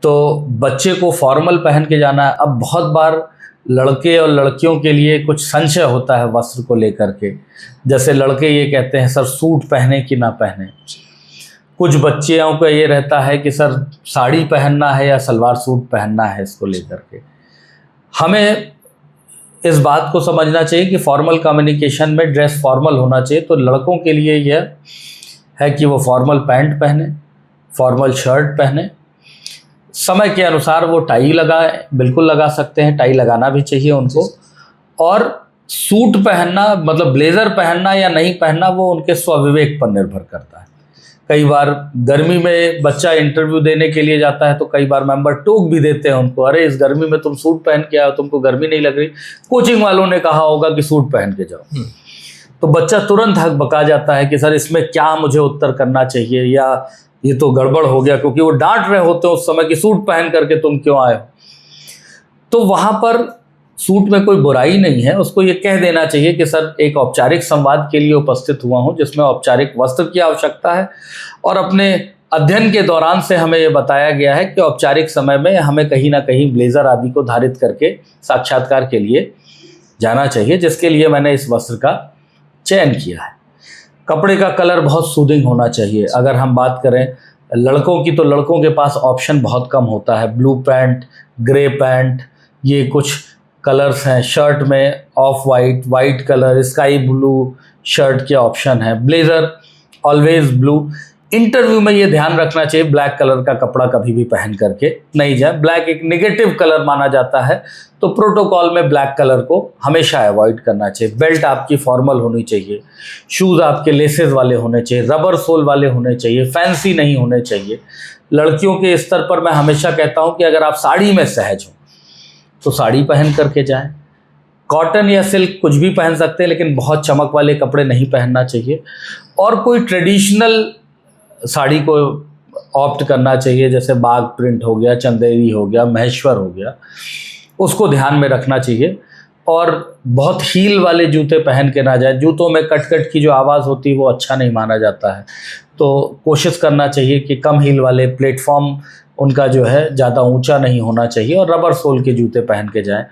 तो बच्चे को फॉर्मल पहन के जाना है। अब बहुत बार लड़के और लड़कियों के लिए कुछ संशय होता है वस्त्र को लेकर के। जैसे लड़के ये कहते हैं सर सूट पहने कि ना पहने, कुछ बच्चियों का ये रहता है कि सर साड़ी पहनना है या सलवार सूट पहनना है। इसको लेकर के हमें इस बात को समझना चाहिए कि फॉर्मल कम्युनिकेशन में ड्रेस फॉर्मल होना चाहिए। तो लड़कों के लिए यह है कि वो फॉर्मल पैंट पहने, फॉर्मल शर्ट पहने, समय के अनुसार वो टाई लगाए, बिल्कुल लगा सकते हैं, टाई लगाना भी चाहिए उनको। और सूट पहनना मतलब ब्लेज़र पहनना या नहीं पहनना वो उनके स्वविवेक पर निर्भर करता है। कई बार गर्मी में बच्चा इंटरव्यू देने के लिए जाता है तो कई बार मेंबर टोक भी देते हैं उनको, अरे इस गर्मी में तुम सूट पहन के आओ, तुमको गर्मी नहीं लग रही? कोचिंग वालों ने कहा होगा कि सूट पहन के जाओ। तो बच्चा तुरंत हकबका जाता है कि सर इसमें क्या मुझे उत्तर करना चाहिए, या ये तो गड़बड़ हो गया, क्योंकि वो डांट रहे होते हैं उस समय कि सूट पहन करके तुम क्यों आए हो। तो वहाँ पर सूट में कोई बुराई नहीं है, उसको ये कह देना चाहिए कि सर एक औपचारिक संवाद के लिए उपस्थित हुआ हूँ जिसमें औपचारिक वस्त्र की आवश्यकता है। और अपने अध्ययन के दौरान से हमें ये बताया गया है कि औपचारिक समय में हमें कहीं ना कहीं ब्लेज़र आदि को धारित करके साक्षात्कार के लिए जाना चाहिए, जिसके लिए मैंने इस वस्त्र का चयन किया है। कपड़े का कलर बहुत सूदिंग होना चाहिए। अगर हम बात करें लड़कों की तो लड़कों के पास ऑप्शन बहुत कम होता है। ब्लू पैंट, ग्रे पैंट, ये कुछ कलर्स हैं। शर्ट में of white, white colour, sky blue shirt के ऑप्शन है। Blazer always blue. इंटरव्यू में ये ध्यान रखना चाहिए ब्लैक कलर का कपड़ा कभी भी पहन करके नहीं जाए। ब्लैक एक नेगेटिव कलर माना जाता है, तो प्रोटोकॉल में ब्लैक कलर को हमेशा अवॉइड करना चाहिए। बेल्ट आपकी फॉर्मल होनी चाहिए, शूज़ आपके लेसेस वाले होने चाहिए, रबर सोल वाले होने चाहिए, फैंसी नहीं होने चाहिए। लड़कियों के स्तर पर मैं हमेशा कहता हूँ कि अगर आप साड़ी में सहज हो तो साड़ी पहन करके जाएं। कॉटन या सिल्क कुछ भी पहन सकते हैं, लेकिन बहुत चमक वाले कपड़े नहीं पहनना चाहिए। और कोई ट्रेडिशनल साड़ी को ऑप्ट करना चाहिए, जैसे बाग प्रिंट हो गया, चंदेरी हो गया, महेश्वर हो गया, उसको ध्यान में रखना चाहिए। और बहुत हील वाले जूते पहन के ना जाए। जूतों में कट कट की जो आवाज़ होती है वो अच्छा नहीं माना जाता है। तो कोशिश करना चाहिए कि कम हील वाले, प्लेटफॉर्म उनका जो है ज़्यादा ऊंचा नहीं होना चाहिए, और रबर सोल के जूते पहन के जाएं।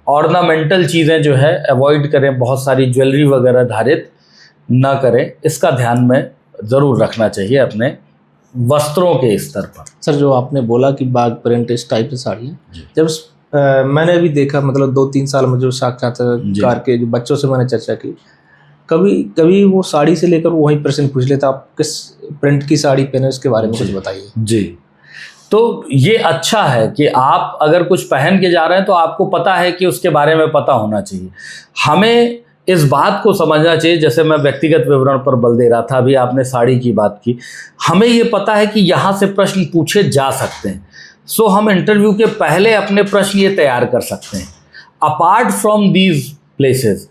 ऑर्नामेंटल चीज़ें जो है अवॉइड करें, बहुत सारी ज्वेलरी वगैरह धारित ना करें। इसका ध्यान में ज़रूर रखना चाहिए अपने वस्त्रों के स्तर पर। सर जो आपने बोला कि बाग प्रिंट इस टाइप की साड़ी है, जब मैंने भी देखा, मतलब 2-3 साल में जो साक्षात्कार के जो बच्चों से मैंने चर्चा की, कभी कभी वो साड़ी से लेकर वही प्रश्न पूछ लेता, आप किस प्रिंट की साड़ी पहने, उसके बारे में कुछ बताइए। जी, तो ये अच्छा है कि आप अगर कुछ पहन के जा रहे हैं तो आपको पता है कि उसके बारे में पता होना चाहिए। हमें इस बात को समझना चाहिए, जैसे मैं व्यक्तिगत विवरण पर बल दे रहा था, अभी आपने साड़ी की बात की, हमें ये पता है कि यहाँ से प्रश्न पूछे जा सकते हैं। सो हम इंटरव्यू के पहले अपने प्रश्न ये तैयार कर सकते हैं। अपार्ट फ्रॉम दीज प्लेसेस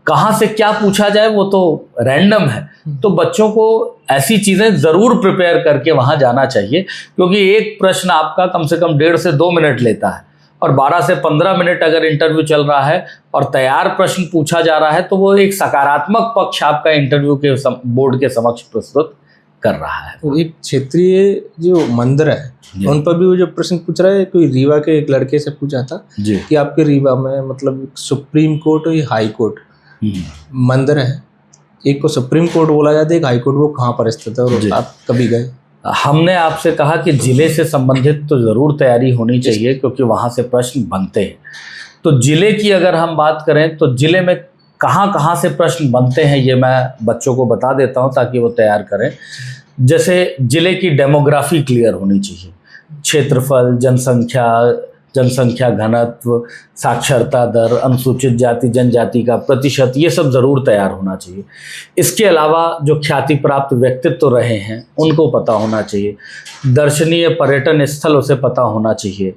कहाँ से क्या पूछा जाए वो तो रैंडम है। तो बच्चों को ऐसी चीज़ें ज़रूर प्रिपेयर करके वहाँ जाना चाहिए, क्योंकि एक प्रश्न आपका कम से कम 1.5 से 2 मिनट लेता है, और 12 से 15 मिनट अगर इंटरव्यू चल रहा है और तैयार प्रश्न पूछा जा रहा है तो वो एक सकारात्मक पक्ष आपका इंटरव्यू के बोर्ड के समक्ष प्रस्तुत कर रहा है। तो एक क्षेत्रीय जो मंदिर है उन पर भी वो जो प्रश्न पूछ रहा है, कोई रीवा के एक लड़के से पूछा था जी कि आपके रीवा में मतलब सुप्रीम कोर्ट और हाई कोर्ट मंदिर है, एक को सुप्रीम कोर्ट बोला जाता है, एक हाई कोर्ट, वो कहाँ पर स्थित है और आप कभी गए? हमने आपसे कहा कि ज़िले से संबंधित तो ज़रूर तैयारी होनी चाहिए, क्योंकि वहाँ से प्रश्न बनते हैं। तो ज़िले की अगर हम बात करें तो ज़िले में कहाँ से प्रश्न बनते हैं ये मैं बच्चों को बता देता हूँ ताकि वो तैयार करें। जैसे ज़िले की डेमोग्राफी क्लियर होनी चाहिए, क्षेत्रफल, जनसंख्या घनत्व, साक्षरता दर, अनुसूचित जाति जनजाति का प्रतिशत, ये सब ज़रूर तैयार होना चाहिए। इसके अलावा जो ख्याति प्राप्त व्यक्तित्व रहे हैं उनको पता होना चाहिए। दर्शनीय पर्यटन स्थल उसे पता होना चाहिए।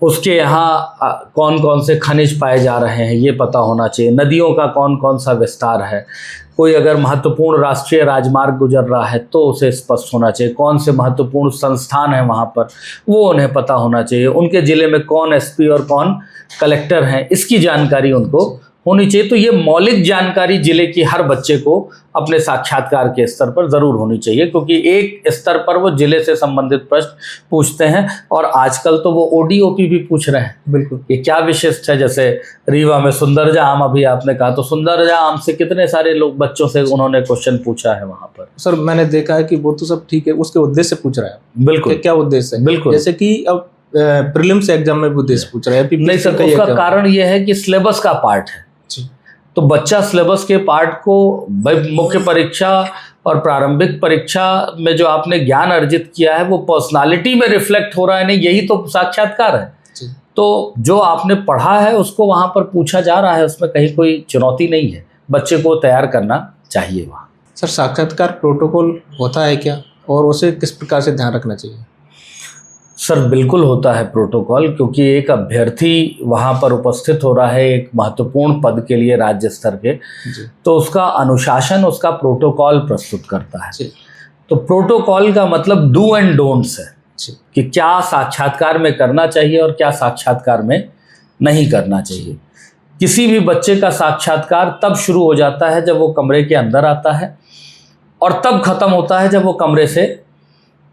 उसके यहाँ कौन कौन से खनिज पाए जा रहे हैं ये पता होना चाहिए। नदियों का कौन कौन सा विस्तार है। कोई अगर महत्वपूर्ण राष्ट्रीय राजमार्ग गुजर रहा है तो उसे स्पष्ट होना चाहिए, कौन से महत्वपूर्ण संस्थान हैं वहाँ पर वो उन्हें पता होना चाहिए, उनके ज़िले में कौन एसपी और कौन कलेक्टर हैं इसकी जानकारी उनको होनी चाहिए। तो ये मौलिक जानकारी ज़िले की हर बच्चे को अपने साक्षात्कार के स्तर पर ज़रूर होनी चाहिए, क्योंकि एक स्तर पर वो ज़िले से संबंधित प्रश्न पूछते हैं और आजकल तो वो ओडीओपी भी पूछ रहे हैं। बिल्कुल, ये क्या विशिष्ट है, जैसे रीवा में सुंदरजा आम अभी आपने कहा, तो सुंदरजा आम से कितने सारे लोग बच्चों से उन्होंने क्वेश्चन पूछा है वहाँ पर। सर मैंने देखा है कि वो तो सब ठीक है, उसके उद्देश्य से पूछ रहा है। बिल्कुल, क्या उद्देश्य है? बिल्कुल, जैसे कि अब प्रीलिम्स एग्जाम में उद्देश्य पूछ रहा है। नहीं सर, उसका कारण ये है कि सिलेबस का पार्ट है, तो बच्चा सिलेबस के पार्ट को मुख्य परीक्षा और प्रारंभिक परीक्षा में जो आपने ज्ञान अर्जित किया है वो पर्सनालिटी में रिफ्लेक्ट हो रहा है, नहीं यही तो साक्षात्कार है। तो जो आपने पढ़ा है उसको वहाँ पर पूछा जा रहा है, उसमें कहीं कोई चुनौती नहीं है, बच्चे को तैयार करना चाहिए वहाँ। सर साक्षात्कार प्रोटोकॉल होता है क्या, और उसे किस प्रकार से ध्यान रखना चाहिए? सर बिल्कुल होता है प्रोटोकॉल, क्योंकि एक अभ्यर्थी वहाँ पर उपस्थित हो रहा है एक महत्वपूर्ण पद के लिए राज्य स्तर के, तो उसका अनुशासन, उसका प्रोटोकॉल प्रस्तुत करता है। तो प्रोटोकॉल का मतलब डू एंड डोंट्स है कि क्या साक्षात्कार में करना चाहिए और क्या साक्षात्कार में नहीं करना चाहिए। किसी भी बच्चे का साक्षात्कार तब शुरू हो जाता है जब वो कमरे के अंदर आता है और तब खत्म होता है जब वो कमरे से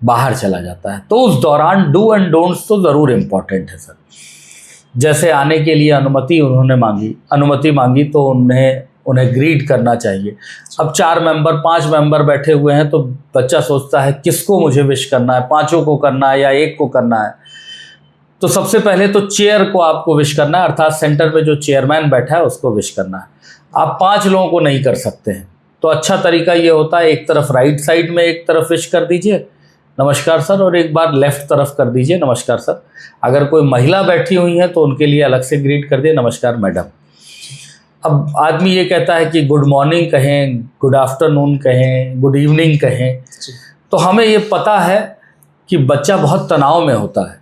बाहर चला जाता है। तो उस दौरान डू एंड डोंट्स तो ज़रूर इम्पॉर्टेंट है सर। जैसे आने के लिए अनुमति मांगी तो उन्हें ग्रीट करना चाहिए। अब 4 मेंबर 5 मेंबर बैठे हुए हैं तो बच्चा सोचता है किसको मुझे विश करना है, 5 को करना है या 1 को करना है। तो सबसे पहले तो चेयर को आपको विश करना है, अर्थात सेंटर में जो चेयरमैन बैठा है उसको विश करना है। आप 5 लोगों को नहीं कर सकते हैं, तो अच्छा तरीका ये होता है एक तरफ राइट साइड में एक तरफ विश कर दीजिए नमस्कार सर, और एक बार लेफ्ट तरफ कर दीजिए नमस्कार सर। अगर कोई महिला बैठी हुई है तो उनके लिए अलग से ग्रीट कर दिए नमस्कार मैडम। अब आदमी ये कहता है कि गुड मॉर्निंग कहें, गुड आफ्टरनून कहें, गुड इवनिंग कहें, तो हमें ये पता है कि बच्चा बहुत तनाव में होता है,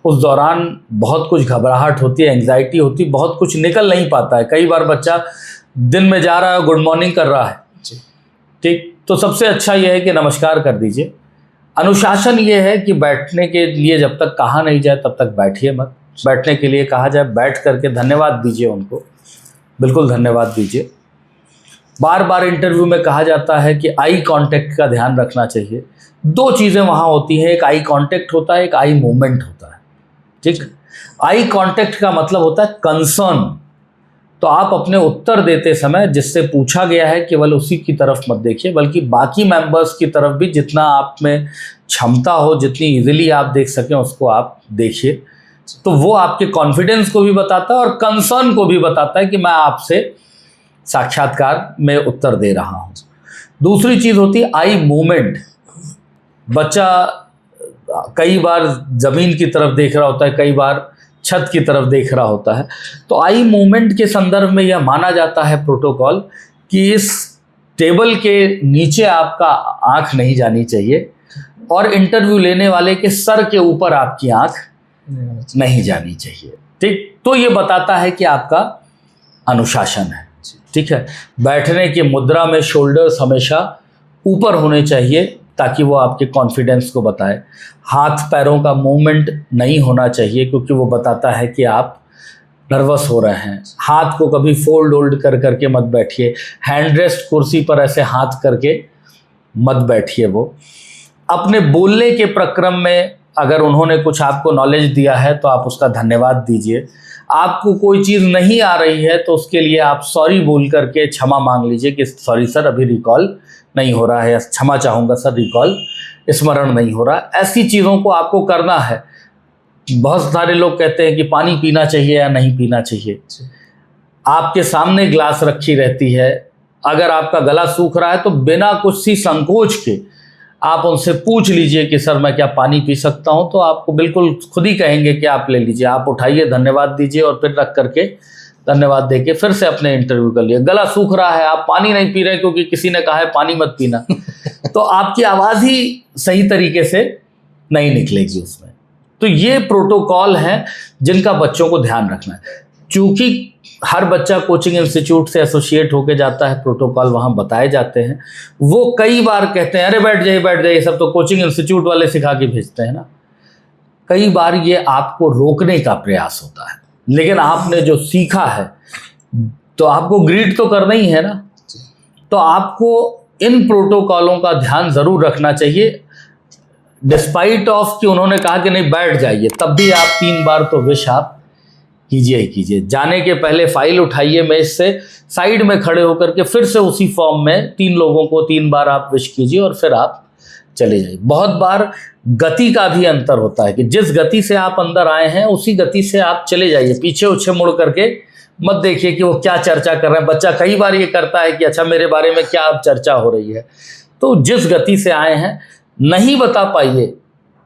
उस दौरान बहुत कुछ घबराहट होती है, एंग्जाइटी होती है, बहुत कुछ निकल नहीं पाता है। कई बार बच्चा दिन में जा रहा है गुड मॉर्निंग कर रहा है, ठीक, तो सबसे अच्छा ये है कि नमस्कार कर दीजिए। अनुशासन ये है कि बैठने के लिए जब तक कहा नहीं जाए तब तक बैठिए मत, बैठने के लिए कहा जाए बैठ करके धन्यवाद दीजिए उनको, बिल्कुल धन्यवाद दीजिए। बार बार इंटरव्यू में कहा जाता है कि आई कांटेक्ट का ध्यान रखना चाहिए। 2 चीज़ें वहाँ होती हैं, एक आई कांटेक्ट होता है, एक आई मूवमेंट होता है, ठीक। आई कांटेक्ट का मतलब होता है कंसर्न, तो आप अपने उत्तर देते समय जिससे पूछा गया है केवल उसी की तरफ मत देखिए, बल्कि बाकी मेंबर्स की तरफ भी जितना आप में क्षमता हो, जितनी इजीली आप देख सकें उसको आप देखिए। तो वो आपके कॉन्फिडेंस को भी बताता है और कंसर्न को भी बताता है कि मैं आपसे साक्षात्कार में उत्तर दे रहा हूँ। दूसरी चीज़ होती है आई मूवमेंट। बच्चा कई बार ज़मीन की तरफ देख रहा होता है, कई बार छत की तरफ देख रहा होता है। तो आई मूवमेंट के संदर्भ में यह माना जाता है प्रोटोकॉल कि इस टेबल के नीचे आपका आंख नहीं जानी चाहिए और इंटरव्यू लेने वाले के सर के ऊपर आपकी आंख नहीं जानी चाहिए, ठीक। तो ये बताता है कि आपका अनुशासन है, ठीक है। बैठने की मुद्रा में शोल्डर्स हमेशा ऊपर होने चाहिए ताकि वो आपके कॉन्फिडेंस को बताए। हाथ पैरों का मूवमेंट नहीं होना चाहिए क्योंकि वो बताता है कि आप नर्वस हो रहे हैं। हाथ को कभी फोल्ड कर करके मत बैठिए, हैंड रेस्ट कुर्सी पर ऐसे हाथ करके मत बैठिए। वो अपने बोलने के प्रक्रम में अगर उन्होंने कुछ आपको नॉलेज दिया है तो आप उसका धन्यवाद दीजिए। आपको कोई चीज़ नहीं आ रही है तो उसके लिए आप सॉरी बोल करके क्षमा मांग लीजिए कि सॉरी सर अभी रिकॉल नहीं हो रहा है, या क्षमा चाहूँगा सर रिकॉल स्मरण नहीं हो रहा। ऐसी चीज़ों को आपको करना है। बहुत सारे लोग कहते हैं कि पानी पीना चाहिए या नहीं पीना चाहिए। आपके सामने ग्लास रखी रहती है, अगर आपका गला सूख रहा है तो बिना कुछ सी संकोच के आप उनसे पूछ लीजिए कि सर मैं क्या पानी पी सकता हूं, तो आपको बिल्कुल खुद ही कहेंगे कि आप ले लीजिए। आप उठाइए, धन्यवाद दीजिए और फिर रख करके धन्यवाद देके फिर से अपने इंटरव्यू कर लिए। गला सूख रहा है, आप पानी नहीं पी रहे क्योंकि किसी ने कहा है पानी मत पीना तो आपकी आवाज़ ही सही तरीके से नहीं निकलेगी उसमें। तो ये प्रोटोकॉल हैं जिनका बच्चों को ध्यान रखना है। चूँकि हर बच्चा कोचिंग इंस्टीट्यूट से एसोसिएट होके जाता है, प्रोटोकॉल वहाँ बताए जाते हैं। वो कई बार कहते हैं अरे बैठ जाइए, सब तो कोचिंग इंस्टीट्यूट वाले सिखा के भेजते हैं ना। कई बार ये आपको रोकने का प्रयास होता है, लेकिन आपने जो सीखा है तो आपको ग्रीड तो करना ही है ना। तो आपको इन प्रोटोकॉलों का ध्यान ज़रूर रखना चाहिए, डिस्पाइट ऑफ कि उन्होंने कहा कि नहीं बैठ जाइए, तब भी आप 3 बार तो विश आप कीजिए। जाने के पहले फाइल उठाइए मेज से, साइड में खड़े होकर के फिर से उसी फॉर्म में 3 लोगों को 3 बार आप विश कीजिए और फिर आप चले जाइए। बहुत बार गति का भी अंतर होता है कि जिस गति से आप अंदर आए हैं उसी गति से आप चले जाइए। पीछे उछे मुड़ करके मत देखिए कि वो क्या चर्चा कर रहे हैं। बच्चा कई बार ये करता है कि अच्छा मेरे बारे में क्या अब चर्चा हो रही है। तो जिस गति से आए हैं नहीं बता पाइए,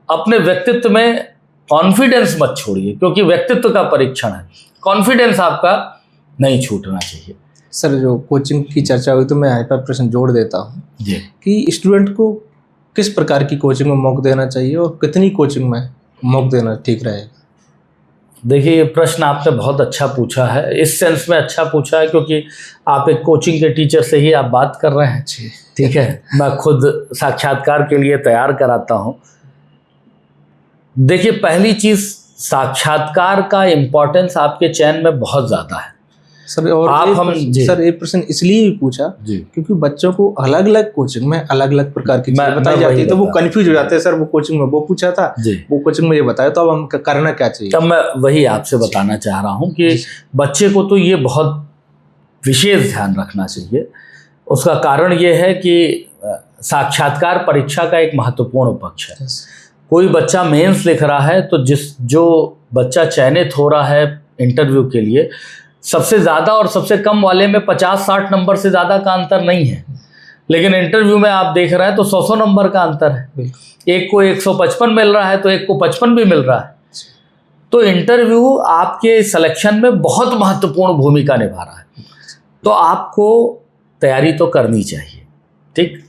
अपने व्यक्तित्व में कॉन्फिडेंस मत छोड़िए, क्योंकि व्यक्तित्व का परीक्षण है, कॉन्फिडेंस आपका नहीं छूटना चाहिए। सर जो कोचिंग की चर्चा हुई तो मैं यहाँ पर प्रश्न जोड़ देता हूँ जी कि स्टूडेंट को किस प्रकार की कोचिंग में मौका देना चाहिए और कितनी कोचिंग में मौका देना ठीक रहेगा? देखिए, ये प्रश्न आपने बहुत अच्छा पूछा है। इस सेंस में अच्छा पूछा है क्योंकि आप एक कोचिंग के टीचर से ही आप बात कर रहे हैं। ठीक है, मैं खुद साक्षात्कार के लिए तैयार कराता हूँ। देखिए, पहली चीज़, साक्षात्कार का इम्पोर्टेंस आपके चयन में बहुत ज़्यादा है सर। और सर ये प्रश्न इसलिए भी पूछा क्योंकि बच्चों को अलग अलग कोचिंग में अलग अलग प्रकार की चीजें बताई जाती है, तो वो कंफ्यूज हो जाते हैं। सर वो कोचिंग में वो पूछा था, वो कोचिंग में ये बताया, तो अब हम करना क्या चाहिए? तब मैं वही आपसे बताना चाह रहा हूँ कि बच्चे को तो ये बहुत विशेष ध्यान रखना चाहिए। उसका कारण ये है कि साक्षात्कार परीक्षा का एक महत्वपूर्ण पक्ष है। कोई बच्चा मेंस लिख रहा है तो जो बच्चा चयनित हो रहा है इंटरव्यू के लिए, सबसे ज़्यादा और सबसे कम वाले में 50-60 नंबर से ज़्यादा का अंतर नहीं है, लेकिन इंटरव्यू में आप देख रहे हैं तो 100 नंबर का अंतर है। एक को 155 मिल रहा है तो एक को 55 भी मिल रहा है। तो इंटरव्यू आपके सिलेक्शन में बहुत महत्वपूर्ण भूमिका निभा रहा है, तो आपको तैयारी तो करनी चाहिए, ठीक।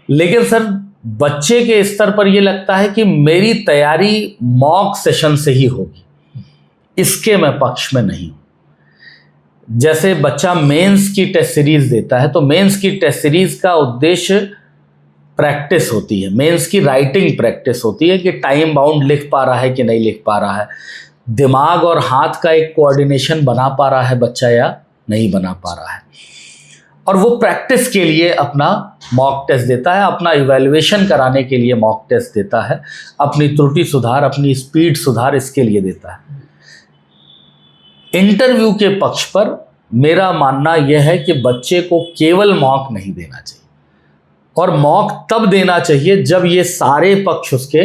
लेकिन सर बच्चे के स्तर पर ये लगता है कि मेरी तैयारी मॉक सेशन से ही होगी, इसके मैं पक्ष में नहीं हूँ। जैसे बच्चा मेंस की टेस्ट सीरीज देता है तो मेंस की टेस्ट सीरीज का उद्देश्य प्रैक्टिस होती है, मेंस की राइटिंग प्रैक्टिस होती है कि टाइम बाउंड लिख पा रहा है कि नहीं लिख पा रहा है, दिमाग और हाथ का एक कोऑर्डिनेशन बना पा रहा है बच्चा या नहीं बना पा रहा है। और वो प्रैक्टिस के लिए अपना मॉक टेस्ट देता है, अपना इवैल्यूएशन कराने के लिए मॉक टेस्ट देता है, अपनी त्रुटि सुधार, अपनी स्पीड सुधार इसके लिए देता है। इंटरव्यू के पक्ष पर मेरा मानना यह है कि बच्चे को केवल मॉक नहीं देना चाहिए, और मॉक तब देना चाहिए जब ये सारे पक्ष उसके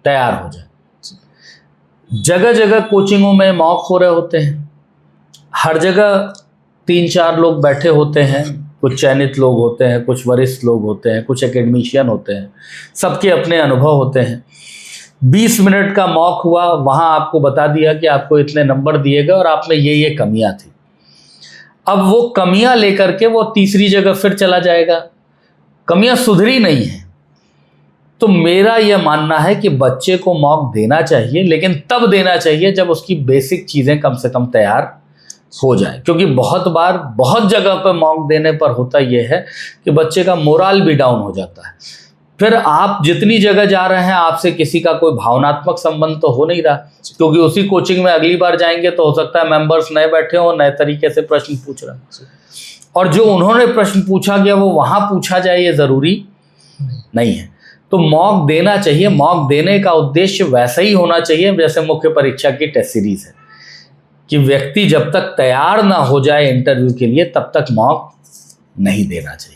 तैयार हो जाए। जगह जगह कोचिंगों में मॉक हो रहे होते हैं, हर जगह 3-4 लोग बैठे होते हैं, कुछ चयनित लोग होते हैं, कुछ वरिष्ठ लोग होते हैं, कुछ एकेडमिशियन होते हैं, सबके अपने अनुभव होते हैं। 20 मिनट का मॉक हुआ, वहाँ आपको बता दिया कि आपको इतने नंबर दिए गए और आप में ये कमियां थी। अब वो कमियां लेकर के वो तीसरी जगह फिर चला जाएगा, कमियां सुधरी नहीं है। तो मेरा यह मानना है कि बच्चे को मॉक देना चाहिए, लेकिन तब देना चाहिए जब उसकी बेसिक चीज़ें कम से कम तैयार हो जाए, क्योंकि बहुत बार बहुत जगह पर मॉक देने पर होता यह है कि बच्चे का मोराल भी डाउन हो जाता है। फिर आप जितनी जगह जा रहे हैं आपसे किसी का कोई भावनात्मक संबंध तो हो नहीं रहा, क्योंकि उसी कोचिंग में अगली बार जाएंगे तो हो सकता है मेंबर्स नए बैठे हों, नए तरीके से प्रश्न पूछ रहे हैं, और जो उन्होंने प्रश्न पूछा गया वो वहाँ पूछा जाए ये ज़रूरी नहीं है। तो मॉक देना चाहिए। मॉक देने का उद्देश्य वैसा ही होना चाहिए जैसे मुख्य परीक्षा की टेस्ट सीरीज है, कि व्यक्ति जब तक तैयार ना हो जाए इंटरव्यू के लिए तब तक मॉक नहीं देना चाहिए।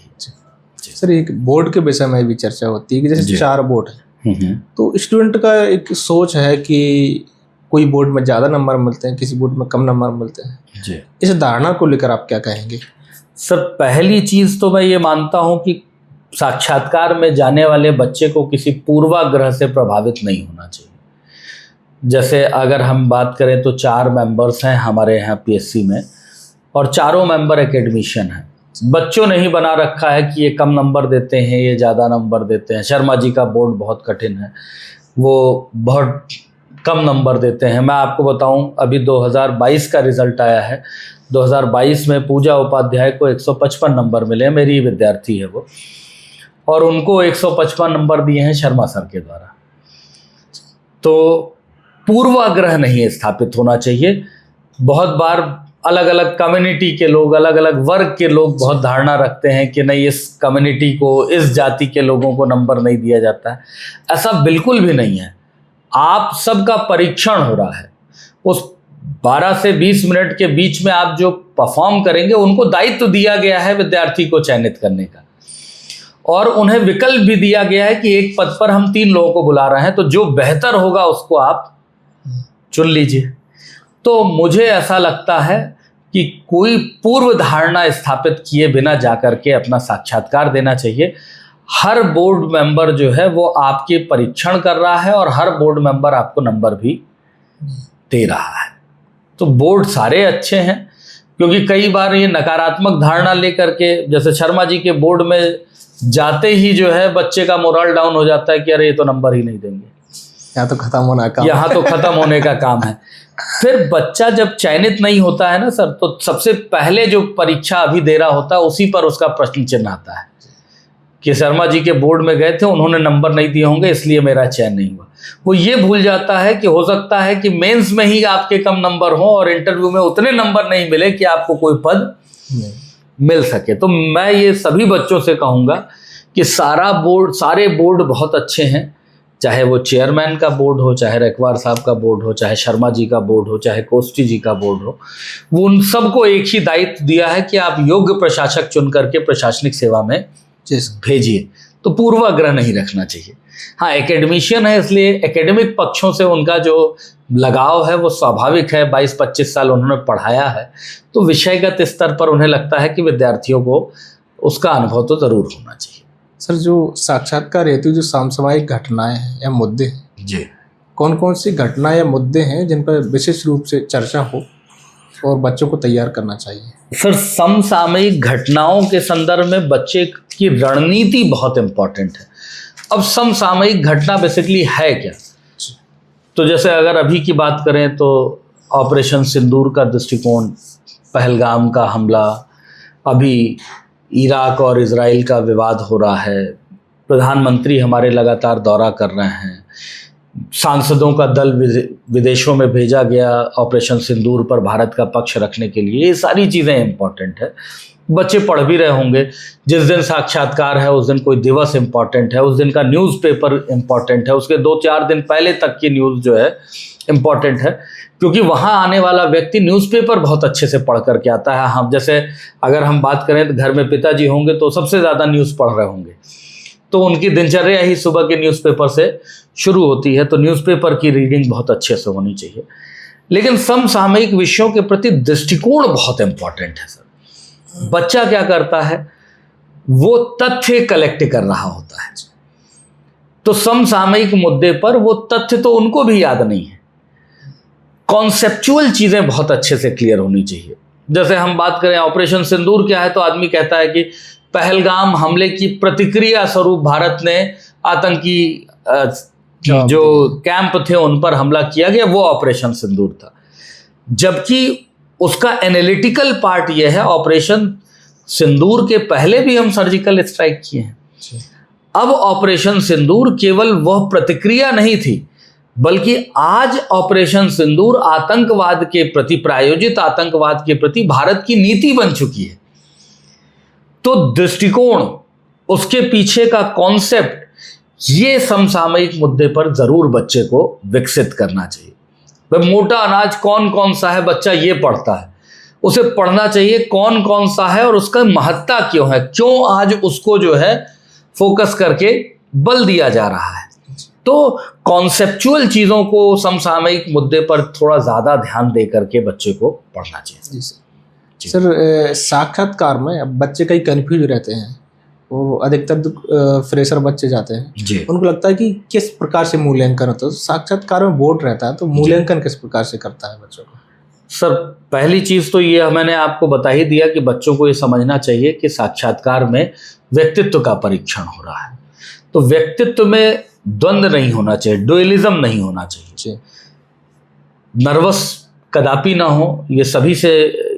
सर एक बोर्ड के विषय में भी चर्चा होती है कि जैसे 4 बोर्ड है, तो स्टूडेंट का एक सोच है कि कोई बोर्ड में ज़्यादा नंबर मिलते हैं, किसी बोर्ड में कम नंबर मिलते हैं जी। इस धारणा को लेकर आप क्या कहेंगे? सर पहली चीज़ तो मैं ये मानता हूँ कि साक्षात्कार में जाने वाले बच्चे को किसी पूर्वाग्रह से प्रभावित नहीं होना चाहिए। जैसे अगर हम बात करें तो 4 मेंबर्स हैं हमारे यहाँ पीएससी में, और चारों मेंबर एकेडमिशियन हैं। बच्चों ने ही बना रखा है कि ये कम नंबर देते हैं, ये ज़्यादा नंबर देते हैं। शर्मा जी का बोर्ड बहुत कठिन है, वो बहुत कम नंबर देते हैं। मैं आपको बताऊं, अभी 2022 का रिजल्ट आया है। 2022 में पूजा उपाध्याय को 155 नंबर मिले हैं, मेरी विद्यार्थी है वो, और उनको 155 नंबर दिए हैं शर्मा सर के द्वारा। तो पूर्वाग्रह नहीं स्थापित होना चाहिए। बहुत बार अलग अलग कम्युनिटी के लोग, अलग अलग वर्ग के लोग बहुत धारणा रखते हैं कि नहीं, इस कम्युनिटी को, इस जाति के लोगों को नंबर नहीं दिया जाता है। ऐसा बिल्कुल भी नहीं है। आप सबका परीक्षण हो रहा है। उस 12 से 20 मिनट के बीच में आप जो परफॉर्म करेंगे, उनको दायित्व दिया गया है विद्यार्थी को चयनित करने का, और उन्हें विकल्प भी दिया गया है कि एक पद पर हम 3 लोगों को बुला रहे हैं, तो जो बेहतर होगा उसको आप चुन लीजिए। तो मुझे ऐसा लगता है कि कोई पूर्व धारणा स्थापित किए बिना जाकर के अपना साक्षात्कार देना चाहिए। हर बोर्ड मेंबर जो है वो आपके परीक्षण कर रहा है, और हर बोर्ड मेंबर आपको नंबर भी दे रहा है। तो बोर्ड सारे अच्छे हैं, क्योंकि कई बार ये नकारात्मक धारणा लेकर के, जैसे शर्मा जी के बोर्ड में जाते ही जो है बच्चे का मोरल डाउन हो जाता है कि अरे ये तो नंबर ही नहीं देंगे, यहाँ तो खत्म होना काम, यहाँ तो खत्म होने का काम है। फिर बच्चा जब चयनित नहीं होता है ना सर, तो सबसे पहले जो परीक्षा अभी दे रहा होता है उसी पर उसका प्रश्न चिन्ह आता है कि शर्मा जी के बोर्ड में गए थे, उन्होंने नंबर नहीं दिए होंगे इसलिए मेरा चयन नहीं हुआ। वो ये भूल जाता है कि हो सकता है कि मेंस में ही आपके कम नंबर हो और इंटरव्यू में उतने नंबर नहीं मिले कि आपको कोई पद मिल सके। तो मैं ये सभी बच्चों से कहूँगा कि सारे बोर्ड बहुत अच्छे हैं, चाहे वो चेयरमैन का बोर्ड हो, चाहे रखवार साहब का बोर्ड हो, चाहे शर्मा जी का बोर्ड हो, चाहे कोष्टी जी का बोर्ड हो। वो उन सबको एक ही दायित्व दिया है कि आप योग्य प्रशासक चुन करके प्रशासनिक सेवा में भेजिए। तो पूर्वाग्रह नहीं रखना चाहिए। हाँ, एकेडमिशियन है इसलिए एकेडमिक पक्षों से उनका जो लगाव है वो स्वाभाविक है। 22-25 साल उन्होंने पढ़ाया है, तो विषयगत स्तर पर उन्हें लगता है कि विद्यार्थियों को उसका अनुभव तो ज़रूर होना चाहिए। सर, जो साक्षात्कार हेतु जो समसामयिक घटनाएं हैं या मुद्दे हैं जी, कौन कौन सी घटनाएं या मुद्दे हैं जिन पर विशेष रूप से चर्चा हो और बच्चों को तैयार करना चाहिए? सर, समसामयिक घटनाओं के संदर्भ में बच्चे की रणनीति बहुत इम्पॉर्टेंट है। अब समसामयिक घटना बेसिकली है क्या? तो जैसे अगर अभी की बात करें तो ऑपरेशन सिंदूर का दृष्टिकोण, पहलगाम का हमला, अभी इराक और इजराइल का विवाद हो रहा है, प्रधानमंत्री हमारे लगातार दौरा कर रहे हैं, सांसदों का दल विदेशों में भेजा गया ऑपरेशन सिंदूर पर भारत का पक्ष रखने के लिए। ये सारी चीज़ें इम्पॉर्टेंट है। बच्चे पढ़ भी रहे होंगे। जिस दिन साक्षात्कार है उस दिन कोई दिवस इम्पॉर्टेंट है, उस दिन का न्यूज़पेपर इम्पॉर्टेंट है, उसके 2-4 दिन पहले तक की न्यूज़ जो है इम्पॉर्टेंट है, क्योंकि वहाँ आने वाला व्यक्ति न्यूज़पेपर बहुत अच्छे से पढ़ करके आता है। हम जैसे अगर हम बात करें तो घर में पिताजी होंगे तो सबसे ज़्यादा न्यूज़ पढ़ रहे होंगे, तो उनकी दिनचर्या ही सुबह के न्यूज़पेपर से शुरू होती है। तो न्यूज़पेपर की रीडिंग बहुत अच्छे से होनी चाहिए। लेकिन समसामयिक विषयों के प्रति दृष्टिकोण बहुत इम्पॉर्टेंट है सर। बच्चा क्या करता है, वो तथ्य कलेक्ट कर रहा होता है, तो समसामयिक मुद्दे पर वो तथ्य तो उनको भी याद नहीं है। कॉन्सेप्चुअल चीज़ें बहुत अच्छे से क्लियर होनी चाहिए। जैसे हम बात करें ऑपरेशन सिंदूर क्या है, तो आदमी कहता है कि पहलगाम हमले की प्रतिक्रिया स्वरूप भारत ने आतंकी जो कैंप थे उन पर हमला किया गया, वो ऑपरेशन सिंदूर था। जबकि उसका एनालिटिकल पार्ट ये है, ऑपरेशन सिंदूर के पहले भी हम सर्जिकल स्ट्राइक किए हैं। अब ऑपरेशन सिंदूर केवल वह प्रतिक्रिया नहीं थी, बल्कि आज ऑपरेशन सिंदूर आतंकवाद के प्रति, प्रायोजित आतंकवाद के प्रति भारत की नीति बन चुकी है। तो दृष्टिकोण, उसके पीछे का कॉन्सेप्ट, ये समसामयिक मुद्दे पर जरूर बच्चे को विकसित करना चाहिए। भाई मोटा अनाज कौन कौन सा है बच्चा ये पढ़ता है, उसे पढ़ना चाहिए कौन कौन सा है और उसका महत्ता क्यों है, क्यों आज उसको जो है फोकस करके बल दिया जा रहा है। तो कॉन्सेप्चुअल चीज़ों को समसामयिक मुद्दे पर थोड़ा ज़्यादा ध्यान दे करके बच्चे को पढ़ना चाहिए। जी सर, साक्षात्कार में अब बच्चे कई कन्फ्यूज रहते हैं, वो अधिकतर फ्रेशर बच्चे जाते हैं जी। उनको लगता है कि किस प्रकार से मूल्यांकन होता है। साक्षात्कार में बोर्ड रहता है, तो मूल्यांकन किस प्रकार से करता है बच्चों को? सर, पहली चीज़ तो ये मैंने आपको बता ही दिया कि बच्चों को ये समझना चाहिए कि साक्षात्कार में व्यक्तित्व का परीक्षण हो रहा है। तो व्यक्तित्व में द्वंद्व नहीं होना चाहिए, डुअलिज्म नहीं होना चाहिए। नर्वस कदापि ना हो। ये सभी से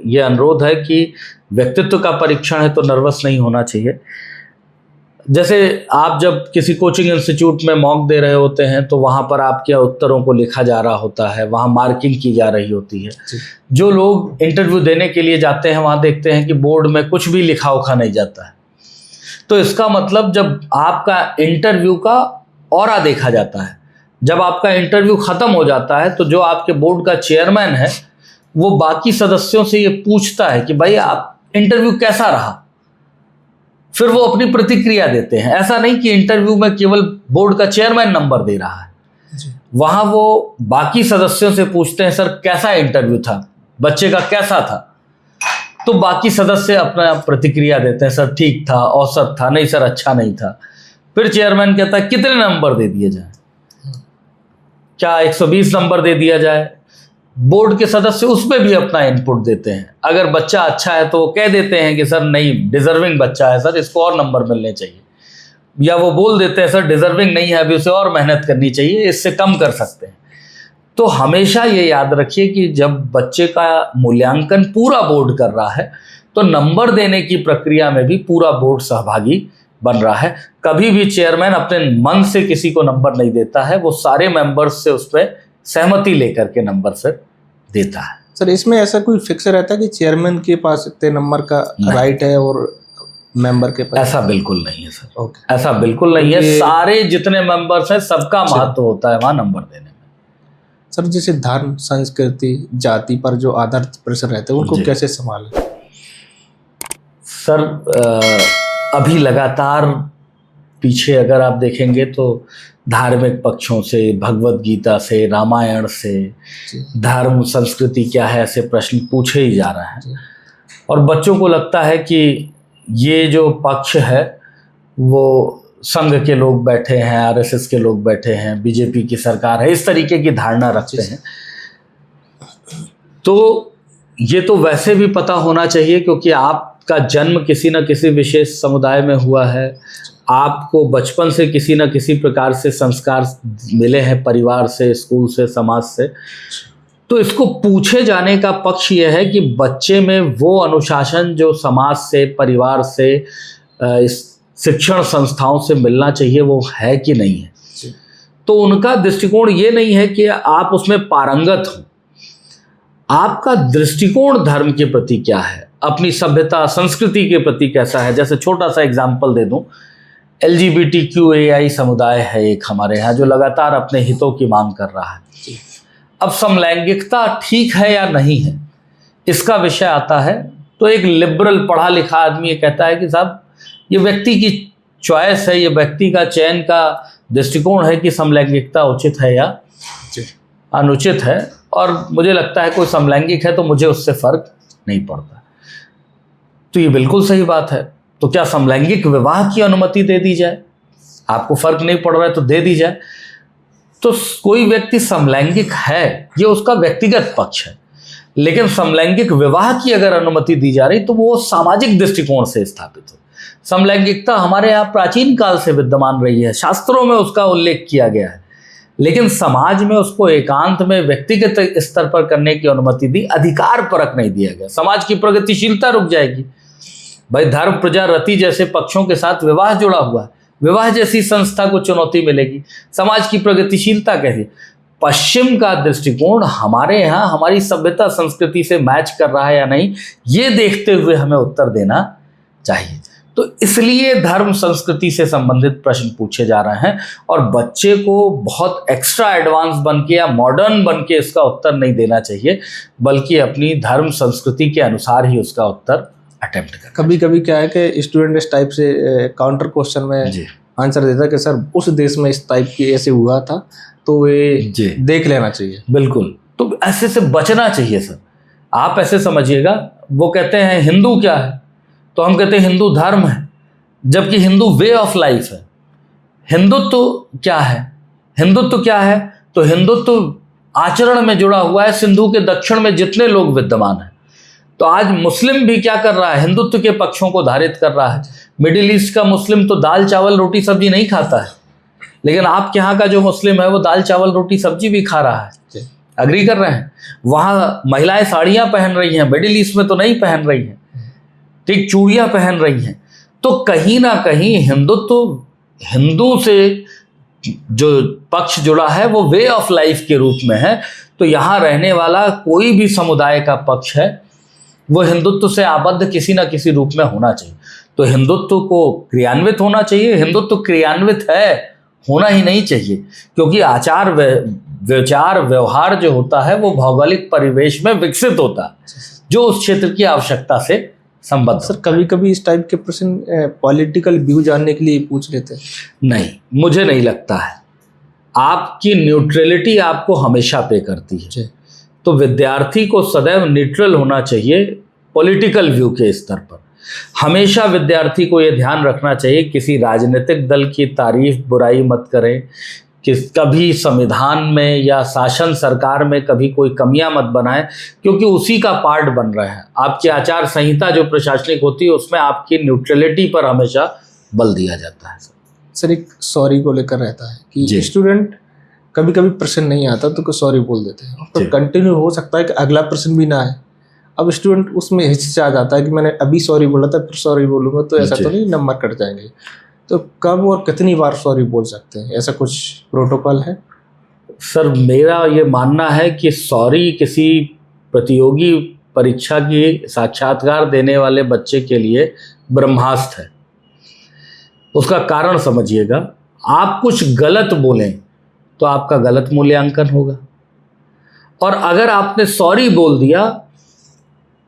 ये अनुरोध है कि व्यक्तित्व का परीक्षण है तो नर्वस नहीं होना चाहिए। जैसे आप जब किसी कोचिंग इंस्टीट्यूट में मॉक दे रहे होते हैं तो वहाँ पर आपके उत्तरों को लिखा जा रहा होता है, वहाँ मार्किंग की जा रही होती है। जो लोग इंटरव्यू देने के लिए जाते हैं वहाँ देखते हैं कि बोर्ड में कुछ भी लिखा उखा नहीं जाता है। तो इसका मतलब जब आपका इंटरव्यू का ऑरा देखा जाता है, जब आपका इंटरव्यू ख़त्म हो जाता है तो जो आपके बोर्ड का चेयरमैन है वो बाकी सदस्यों से ये पूछता है कि भाई आप इंटरव्यू कैसा रहा, फिर वो अपनी प्रतिक्रिया देते हैं। ऐसा नहीं कि इंटरव्यू में केवल बोर्ड का चेयरमैन नंबर दे रहा है, वहाँ वो बाकी सदस्यों से पूछते हैं सर कैसा इंटरव्यू था, बच्चे का कैसा था, तो बाकी सदस्य अपना प्रतिक्रिया देते हैं सर ठीक था, औसत था, नहीं सर अच्छा नहीं था। फिर चेयरमैन कहता है कितने नंबर दे दिए जाए, क्या 120 नंबर दे दिया जाए। बोर्ड के सदस्य उस पर भी अपना इनपुट देते हैं। अगर बच्चा अच्छा है तो वो कह देते हैं कि सर नहीं डिजर्विंग बच्चा है सर, इसको और नंबर मिलने चाहिए, या वो बोल देते हैं सर डिजर्विंग नहीं है अभी उसे और मेहनत करनी चाहिए, इससे कम कर सकते हैं। तो हमेशा ये याद रखिए कि जब बच्चे का मूल्यांकन पूरा बोर्ड कर रहा है तो नंबर देने की प्रक्रिया में भी पूरा बोर्ड सहभागी बन रहा है। कभी भी चेयरमैन अपने मन से किसी को नंबर नहीं देता है, वो सारे मेंबर्स से उस पर सहमति लेकर के नंबर फिर देता है। सर इसमें ऐसा कोई फिक्स रहता है कि चेयरमैन के पास इतने नंबर का राइट है और मेंबर के पास? ऐसा बिल्कुल नहीं है सर। ओके, ऐसा बिल्कुल नहीं है। सारे जितने मेंबर्स हैं सबका महत्व होता है वहाँ नंबर देने में। सर जैसे धर्म, संस्कृति, जाति पर जो आधारित प्रश्न रहते हैं उनको कैसे संभालें? सर अभी लगातार पीछे अगर आप देखेंगे तो धार्मिक पक्षों से, भगवत गीता से, रामायण से, धर्म संस्कृति क्या है ऐसे प्रश्न पूछे ही जा रहे हैं। और बच्चों को लगता है कि ये जो पक्ष है वो संघ के लोग बैठे हैं, आरएसएस के लोग बैठे हैं, बीजेपी की सरकार है, इस तरीके की धारणा रखते हैं। तो ये तो वैसे भी पता होना चाहिए क्योंकि आपका जन्म किसी न किसी विशेष समुदाय में हुआ है, आपको बचपन से किसी न किसी प्रकार से संस्कार मिले हैं, परिवार से, स्कूल से, समाज से। तो इसको पूछे जाने का पक्ष यह है कि बच्चे में वो अनुशासन जो समाज से, परिवार से, इस शिक्षण संस्थाओं से मिलना चाहिए वो है कि नहीं है। तो उनका दृष्टिकोण ये नहीं है कि आप उसमें पारंगत हो, आपका दृष्टिकोण धर्म के प्रति क्या है, अपनी सभ्यता संस्कृति के प्रति कैसा है। जैसे छोटा सा एग्जाम्पल दे दूं, LGBTQAI समुदाय है एक हमारे यहाँ जो लगातार अपने हितों की मांग कर रहा है। अब समलैंगिकता ठीक है या नहीं है इसका विषय आता है तो एक लिबरल पढ़ा लिखा आदमी ये कहता है कि साहब ये व्यक्ति की चॉइस है, ये व्यक्ति का चयन का दृष्टिकोण है कि समलैंगिकता उचित है या अनुचित है, और मुझे लगता है कोई समलैंगिक है तो मुझे उससे फर्क नहीं पड़ता। तो ये बिल्कुल सही बात है। तो क्या समलैंगिक विवाह की अनुमति दे दी जाए? आपको फर्क नहीं पड़ रहा है तो दे दी जाए। तो कोई व्यक्ति समलैंगिक है ये उसका व्यक्तिगत पक्ष है, लेकिन समलैंगिक विवाह की अगर अनुमति दी जा रही तो वो सामाजिक दृष्टिकोण से स्थापित हो। समलैंगिकता हमारे यहाँ प्राचीन काल से विद्यमान रही है, शास्त्रों में उसका उल्लेख किया गया है, लेकिन समाज में उसको एकांत में व्यक्तिगत स्तर पर करने की अनुमति दी, अधिकार परक नहीं दिया गया। समाज की प्रगतिशीलता रुक जाएगी। भाई धर्म, प्रजा, रति जैसे पक्षों के साथ विवाह जुड़ा हुआ है, विवाह जैसी संस्था को चुनौती मिलेगी, समाज की प्रगतिशीलता कैसी? पश्चिम का दृष्टिकोण हमारे यहाँ हमारी सभ्यता संस्कृति से मैच कर रहा है या नहीं, ये देखते हुए हमें उत्तर देना चाहिए। तो इसलिए धर्म संस्कृति से संबंधित प्रश्न पूछे जा रहे हैं और बच्चे को बहुत एक्स्ट्रा एडवांस बन के या मॉडर्न बन के इसका उत्तर नहीं देना चाहिए, बल्कि अपनी धर्म संस्कृति के अनुसार ही उसका उत्तर अटेम्प्ट करना। कभी कभी क्या है कि स्टूडेंट इस टाइप से काउंटर क्वेश्चन में आंसर देता है कि सर उस देश में इस टाइप की ऐसे हुआ था तो ये देख लेना चाहिए। बिल्कुल, तो ऐसे से बचना चाहिए सर। आप ऐसे समझिएगा, वो कहते हैं हिंदू क्या है तो हम कहते हैं हिंदू धर्म है, जबकि हिंदू वे ऑफ लाइफ है। हिंदुत्व क्या है? हिंदुत्व क्या है तो हिंदुत्व आचरण में जुड़ा हुआ है सिंधु के दक्षिण में जितने लोग विद्यमान हैं। तो आज मुस्लिम भी क्या कर रहा है? हिंदुत्व के पक्षों को धारित कर रहा है। मिडिल ईस्ट का मुस्लिम तो दाल चावल रोटी सब्जी नहीं खाता है, लेकिन आपके यहाँ का जो मुस्लिम है वो दाल चावल रोटी सब्जी भी खा रहा है। अग्री कर रहे हैं? वहाँ महिलाएं साड़ियाँ पहन रही हैं, मिडिल ईस्ट में तो नहीं पहन रही हैं, ठीक, चूड़ियाँ पहन रही हैं। तो कहीं ना कहीं हिंदू से जो पक्ष जुड़ा है वो वे ऑफ लाइफ के रूप में है। तो यहाँ रहने वाला कोई भी समुदाय का पक्ष है वो हिंदुत्व से आबद्ध किसी ना किसी रूप में होना चाहिए। तो हिंदुत्व को क्रियान्वित होना चाहिए। हिंदुत्व क्रियान्वित है, होना ही नहीं चाहिए, क्योंकि आचार विचार व्यवहार जो होता है वो भौगोलिक परिवेश में विकसित होता है जो उस क्षेत्र की आवश्यकता से संबद्ध। सर कभी कभी इस टाइप के प्रश्न पॉलिटिकल व्यू जानने के लिए पूछ लेते हैं? नहीं, मुझे नहीं लगता है। आपकी न्यूट्रलिटी आपको हमेशा पे करती है। तो विद्यार्थी को सदैव न्यूट्रल होना चाहिए पॉलिटिकल व्यू के स्तर पर। हमेशा विद्यार्थी को ये ध्यान रखना चाहिए किसी राजनीतिक दल की तारीफ बुराई मत करें, कि कभी संविधान में या शासन सरकार में कभी कोई कमियां मत बनाएं, क्योंकि उसी का पार्ट बन रहे हैं। आपकी आचार संहिता जो प्रशासनिक होती है उसमें आपकी न्यूट्रलिटी पर हमेशा बल दिया जाता है। सर एक सॉरी को लेकर रहता है कि स्टूडेंट कभी कभी प्रश्न नहीं आता तो सॉरी बोल देते हैं, तो कंटिन्यू हो सकता है कि अगला प्रश्न भी ना आए। अब स्टूडेंट उसमें हिचकिचा जाता है कि मैंने अभी सॉरी बोला था फिर सॉरी बोलूँगा तो ऐसा तो नहीं नंबर कट जाएंगे। तो कब और कितनी बार सॉरी बोल सकते हैं, ऐसा कुछ प्रोटोकॉल है? सर मेरा ये मानना है कि सॉरी किसी प्रतियोगी परीक्षा की साक्षात्कार देने वाले बच्चे के लिए ब्रह्मास्त्र है। उसका कारण समझिएगा, आप कुछ गलत बोलें तो आपका गलत मूल्यांकन होगा, और अगर आपने सॉरी बोल दिया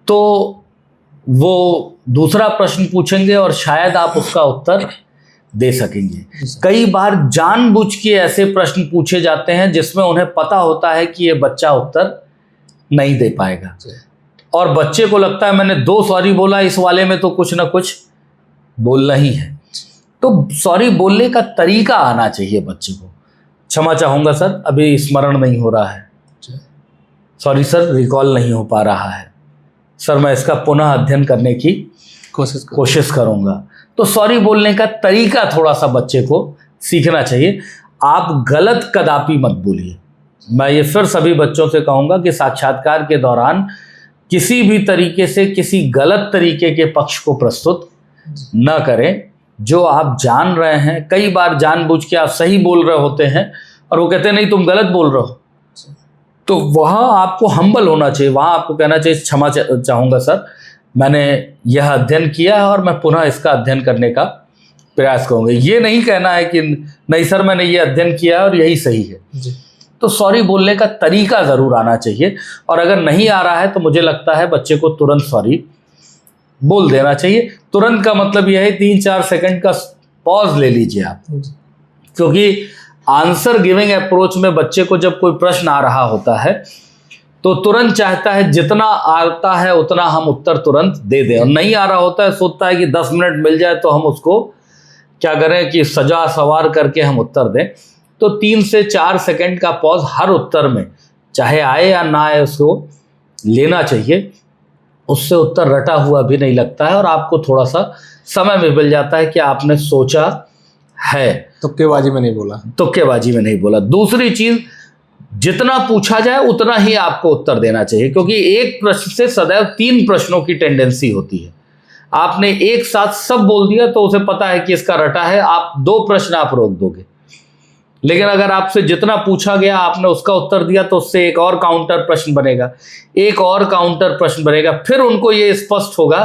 तो वो दूसरा प्रश्न पूछेंगे और शायद आप उसका उत्तर दे सकेंगे। कई बार जानबूझ के ऐसे प्रश्न पूछे जाते हैं जिसमें उन्हें पता होता है कि ये बच्चा उत्तर नहीं दे पाएगा, और बच्चे को लगता है मैंने 2 सॉरी बोला, इस वाले में तो कुछ ना कुछ बोलना ही है। तो सॉरी बोलने का तरीका आना चाहिए बच्चे को। क्षमा चाहूँगा सर, अभी स्मरण नहीं हो रहा है, सॉरी सर रिकॉल नहीं हो पा रहा है, सर मैं इसका पुनः अध्ययन करने की कोशिश करूँगा। तो सॉरी बोलने का तरीका थोड़ा सा बच्चे को सीखना चाहिए। आप गलत कदापि मत बोलिए। मैं ये फिर सभी बच्चों से कहूँगा कि साक्षात्कार के दौरान किसी भी तरीके से किसी गलत तरीके के पक्ष को प्रस्तुत न करें। जो आप जान रहे हैं, कई बार जानबूझ के आप सही बोल रहे होते हैं और वो कहते हैं नहीं तुम गलत बोल रहे हो, तो वहाँ आपको हम्बल होना चाहिए। वहाँ आपको कहना चाहिए क्षमा चाहूँगा सर, मैंने यह अध्ययन किया है और मैं पुनः इसका अध्ययन करने का प्रयास करूँगा। ये नहीं कहना है कि नहीं सर मैंने ये अध्ययन किया है और यही सही है जी। तो सॉरी बोलने का तरीका ज़रूर आना चाहिए, और अगर नहीं आ रहा है तो मुझे लगता है बच्चे को तुरंत सॉरी बोल देना चाहिए। तुरंत का मतलब यह है 3-4 सेकंड का पॉज ले लीजिए आप, क्योंकि आंसर गिविंग अप्रोच में बच्चे को जब कोई प्रश्न आ रहा होता है तो तुरंत चाहता है जितना आता है उतना हम उत्तर तुरंत दे दें, और नहीं आ रहा होता है सोचता है कि 10 मिनट मिल जाए तो हम उसको क्या करें कि सजा सवार करके हम उत्तर दें। तो 3 से 4 सेकंड का पॉज हर उत्तर में, चाहे आए या ना आए, उसको लेना चाहिए। उससे उत्तर रटा हुआ भी नहीं लगता है और आपको थोड़ा सा समय भी मिल जाता है कि आपने सोचा है। तुक्केबाजी में नहीं बोला। तुक्केबाजी में नहीं बोला। दूसरी चीज़, जितना पूछा जाए उतना ही आपको उत्तर देना चाहिए, क्योंकि एक प्रश्न से सदैव 3 प्रश्नों की टेंडेंसी होती है। आपने एक साथ सब बोल दिया तो उसे पता है कि इसका रटा है, आप 2 प्रश्न आप रोक दोगे। लेकिन अगर आपसे जितना पूछा गया आपने उसका उत्तर दिया तो उससे एक और काउंटर प्रश्न बनेगा, एक और काउंटर प्रश्न बनेगा, फिर उनको ये स्पष्ट होगा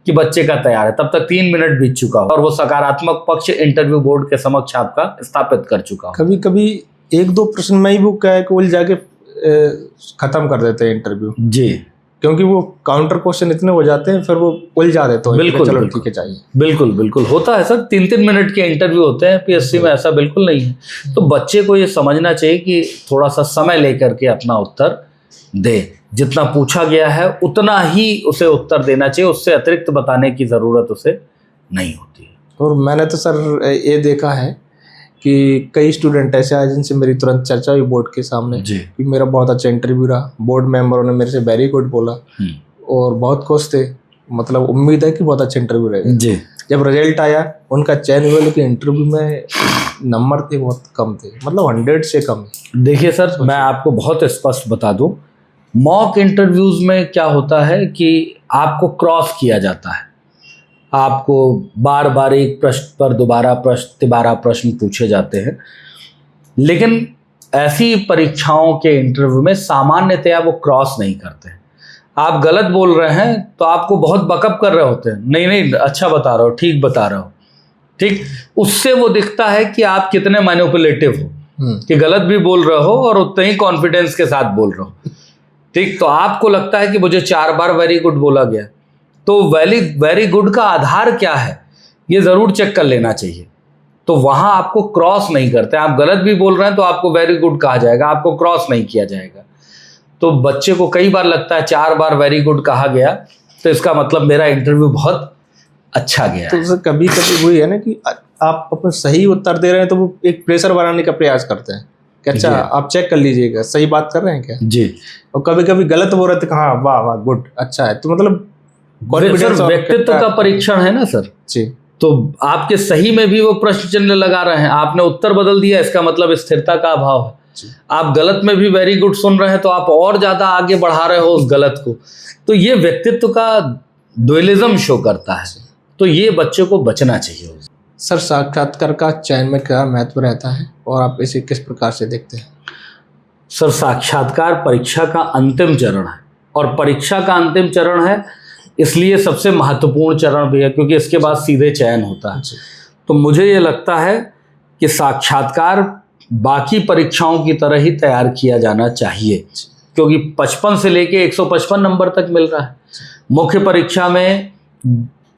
कि बच्चे का तैयार है। तब तक 3 मिनट बीत चुका हो और वो सकारात्मक पक्ष इंटरव्यू बोर्ड के समक्ष आपका स्थापित कर चुका हो। कभी कभी 1-2 प्रश्न में ही वो क्या है कि उल जाके खत्म कर देते हैं इंटरव्यू जी, क्योंकि वो काउंटर क्वेश्चन इतने हो जाते हैं फिर वो उलझा देते हैं। बिल्कुल, चलो ठीक है चाहिए। बिल्कुल बिल्कुल होता है सर, 3-3 मिनट के इंटरव्यू होते हैं पीएससी में, ऐसा बिल्कुल नहीं है। तो बच्चे को ये समझना चाहिए कि थोड़ा सा समय लेकर के अपना उत्तर दे, जितना पूछा गया है उतना ही उसे उत्तर देना चाहिए, उससे अतिरिक्त बताने की ज़रूरत उसे नहीं होती है। और मैंने तो सर ये देखा है कि कई स्टूडेंट ऐसे आए जिनसे मेरी तुरंत चर्चा हुई बोर्ड के सामने कि मेरा बहुत अच्छा इंटरव्यू रहा, बोर्ड मेंबरों ने मेरे से वेरी गुड बोला और बहुत खुश थे, मतलब उम्मीद है कि बहुत अच्छा इंटरव्यू रहेगा। जब रिजल्ट आया उनका चयन हुआ, लेकिन इंटरव्यू में नंबर थे बहुत कम थे, मतलब 100 से कम। देखिए सर, मैं आपको बहुत स्पष्ट बता दूं, मॉक इंटरव्यूज में क्या होता है कि आपको क्रॉस किया जाता है, आपको बार बार एक प्रश्न पर दोबारा प्रश्न तिबारा प्रश्न पूछे जाते हैं। लेकिन ऐसी परीक्षाओं के इंटरव्यू में सामान्यतया वो क्रॉस नहीं करते हैं। आप गलत बोल रहे हैं तो आपको बहुत बकअप कर रहे होते हैं, नहीं नहीं अच्छा बता रहे हो, ठीक बता रहे हो, ठीक। उससे वो दिखता है कि आप कितने मैनिपुलेटिव हो, कि गलत भी बोल रहे हो और उतने ही कॉन्फिडेंस के साथ बोल रहे हो, ठीक। तो आपको लगता है कि मुझे 4 बार वेरी गुड बोला गया, तो वेरी गुड का आधार क्या है ये ज़रूर चेक कर लेना चाहिए। तो वहाँ आपको क्रॉस नहीं करते, आप गलत भी बोल रहे हैं तो आपको वेरी गुड कहा जाएगा, आपको क्रॉस नहीं किया जाएगा। तो बच्चे को कई बार लगता है 4 बार वेरी गुड कहा गया तो इसका मतलब मेरा इंटरव्यू बहुत अच्छा गया तो सर कभी कभी वही है ना कि आप अपना सही उत्तर दे रहे हैं तो वो एक प्रेशर बनाने का प्रयास करते हैं कि अच्छा आप चेक कर लीजिएगा सही बात कर रहे हैं क्या जी। और कभी कभी गलत बोल रहे थे, हाँ वाह वाह गुड अच्छा है, तो मतलब सर व्यक्तित्व का परीक्षण है ना सर जी। तो आपके सही में भी वो प्रश्न चिन्ह लगा रहे हैं, आपने उत्तर बदल दिया, इसका मतलब स्थिरता का अभाव है। आप गलत में भी वेरी गुड सुन रहे हैं तो आप और ज्यादा आगे बढ़ा रहे हो उस गलत को, तो ये व्यक्तित्व का ड्युअलिज्म शो करता है। तो ये बच्चे को बचना चाहिए। सर साक्षात्कार का चयन में क्या महत्व रहता है और आप इसे किस प्रकार से देखते हैं? सर साक्षात्कार परीक्षा का अंतिम चरण है और परीक्षा का अंतिम चरण है इसलिए सबसे महत्वपूर्ण चरण भी है क्योंकि इसके बाद सीधे चयन होता है। तो मुझे ये लगता है कि साक्षात्कार बाकी परीक्षाओं की तरह ही तैयार किया जाना चाहिए क्योंकि 55 से लेके 155 नंबर तक मिल रहा है। मुख्य परीक्षा में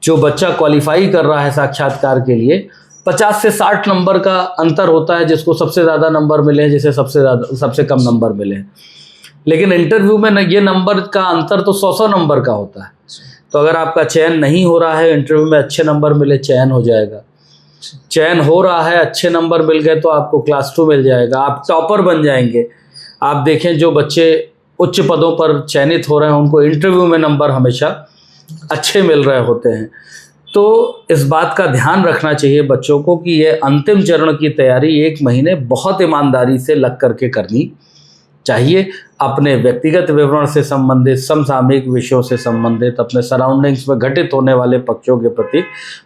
जो बच्चा क्वालिफाई कर रहा है साक्षात्कार के लिए 50 से 60 नंबर का अंतर होता है, जिसको सबसे ज़्यादा नंबर मिले हैं, जिसे सबसे कम नंबर मिले हैं। लेकिन इंटरव्यू में ये नंबर का अंतर तो 100 नंबर का होता है। तो अगर आपका चयन नहीं हो रहा है, इंटरव्यू में अच्छे नंबर मिले, चयन हो जाएगा। चयन हो रहा है, अच्छे नंबर मिल गए तो आपको क्लास 2 मिल जाएगा, आप टॉपर बन जाएंगे। आप देखें जो बच्चे उच्च पदों पर चयनित हो रहे हैं उनको इंटरव्यू में नंबर हमेशा अच्छे मिल रहे होते हैं। तो इस बात का ध्यान रखना चाहिए बच्चों को कि ये अंतिम चरण की तैयारी 1 महीने बहुत ईमानदारी से लग करके करनी चाहिए। अपने व्यक्तिगत विवरण से संबंधित, समसामयिक विषयों से संबंधित, अपने सराउंडिंग्स में घटित होने वाले पक्षों के प्रति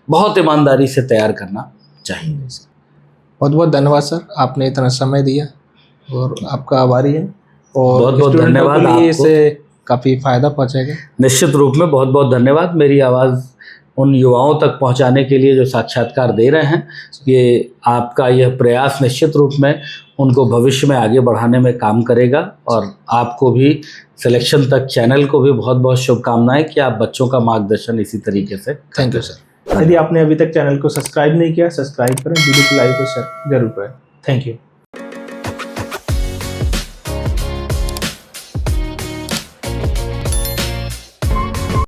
बहुत ईमानदारी से तैयार करना चाहिए। बहुत बहुत धन्यवाद सर, आपने इतना समय दिया और आपका आभारी है और बहुत बहुत धन्यवाद आपको, इससे काफ़ी फायदा पहुंचेगा। निश्चित रूप में बहुत बहुत धन्यवाद। मेरी आवाज़ उन युवाओं तक पहुंचाने के लिए जो साक्षात्कार दे रहे हैं, ये आपका यह प्रयास निश्चित रूप में उनको भविष्य में आगे बढ़ाने में काम करेगा और आपको भी सिलेक्शन तक चैनल को भी बहुत बहुत शुभकामनाएं कि आप बच्चों का मार्गदर्शन इसी तरीके से। Thank you sir. यदि आपने अभी तक चैनल को सब्सक्राइब नहीं किया, सब्सक्राइब करें, वीडियो को लाइक और शेयर जरूर करें। Thank you.